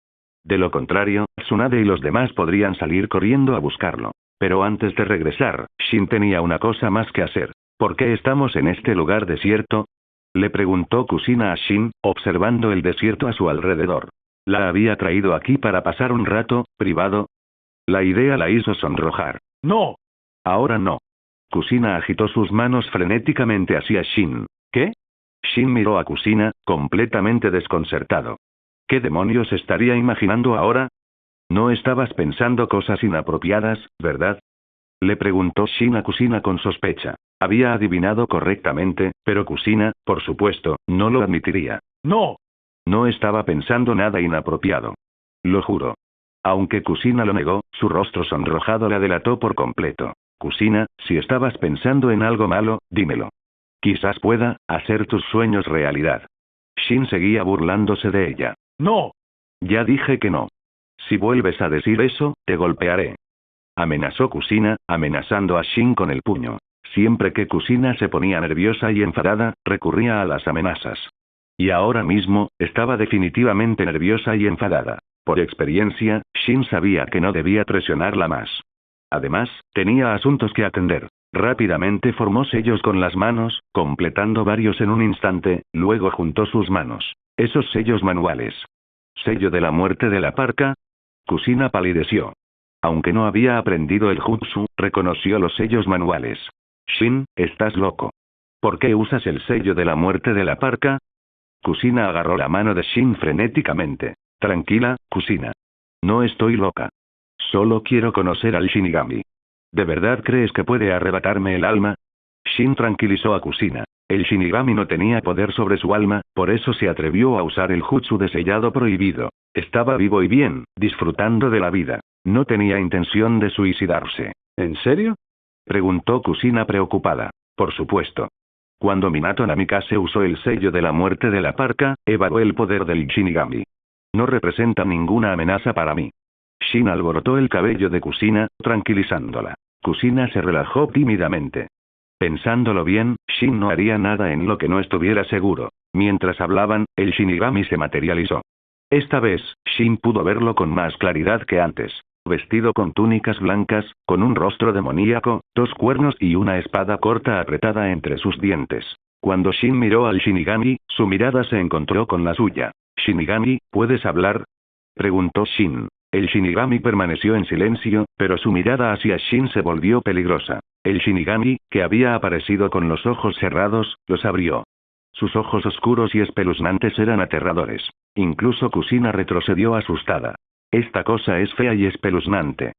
B: De lo contrario, Tsunade y los demás podrían salir corriendo a buscarlo. Pero antes de regresar, Shin tenía una cosa más que hacer. ¿Por qué estamos en este lugar desierto? Le preguntó Kusina a Shin, observando el desierto a su alrededor. ¿La había traído aquí para pasar un rato, privado? La idea la hizo sonrojar.
C: No.
B: Ahora no. Kusina agitó sus manos frenéticamente hacia Shin. ¿Qué? Shin miró a Kusina, completamente desconcertado. ¿Qué demonios estaría imaginando ahora? No estabas pensando cosas inapropiadas, ¿verdad? Le preguntó Shin a Kusina con sospecha. Había adivinado correctamente, pero Kusina, por supuesto, no lo admitiría.
C: No.
B: No estaba pensando nada inapropiado. Lo juro. Aunque Kusina lo negó, su rostro sonrojado la delató por completo. Kusina, si estabas pensando en algo malo, dímelo. Quizás pueda hacer tus sueños realidad. Shin seguía burlándose de ella.
C: No.
B: Ya dije que no. Si vuelves a decir eso, te golpearé. Amenazó Kusina, amenazando a Shin con el puño. Siempre que Kusina se ponía nerviosa y enfadada, recurría a las amenazas. Y ahora mismo, estaba definitivamente nerviosa y enfadada. Por experiencia, Shin sabía que no debía presionarla más. Además, tenía asuntos que atender. Rápidamente formó sellos con las manos, completando varios en un instante, luego juntó sus manos. Esos sellos manuales. ¿Sello de la muerte de la parca? Kusina palideció. Aunque no había aprendido el jutsu, reconoció los sellos manuales. Shin, estás loco. ¿Por qué usas el sello de la muerte de la parca? Kusina agarró la mano de Shin frenéticamente. Tranquila, Kusina. No estoy loca. Solo quiero conocer al Shinigami. ¿De verdad crees que puede arrebatarme el alma? Shin tranquilizó a Kusina. El Shinigami no tenía poder sobre su alma, por eso se atrevió a usar el jutsu de sellado prohibido. Estaba vivo y bien, disfrutando de la vida. No tenía intención de suicidarse. ¿En serio? Preguntó Kusina preocupada. Por supuesto. Cuando Minato Namikaze usó el sello de la muerte de la parca, evaluó el poder del Shinigami. No representa ninguna amenaza para mí. Shin alborotó el cabello de Kusina, tranquilizándola. Kusina se relajó tímidamente. Pensándolo bien, Shin no haría nada en lo que no estuviera seguro. Mientras hablaban, el Shinigami se materializó. Esta vez, Shin pudo verlo con más claridad que antes. Vestido con túnicas blancas, con un rostro demoníaco, 2 cuernos y una espada corta apretada entre sus dientes. Cuando Shin miró al Shinigami, su mirada se encontró con la suya. «Shinigami, ¿puedes hablar?», preguntó Shin. El Shinigami permaneció en silencio, pero su mirada hacia Shin se volvió peligrosa. El Shinigami, que había aparecido con los ojos cerrados, los abrió. Sus ojos oscuros y espeluznantes eran aterradores. Incluso Kusina retrocedió asustada. Esta cosa es fea y espeluznante.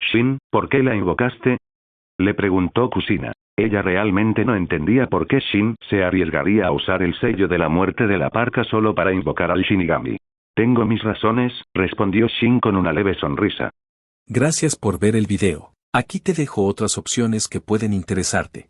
B: Shin, ¿por qué la invocaste? Le preguntó Kusina. Ella realmente no entendía por qué Shin se arriesgaría a usar el sello de la muerte de la parca solo para invocar al Shinigami. Tengo mis razones, respondió Shin con una leve sonrisa.
A: Gracias por ver el video. Aquí te dejo otras opciones que pueden interesarte.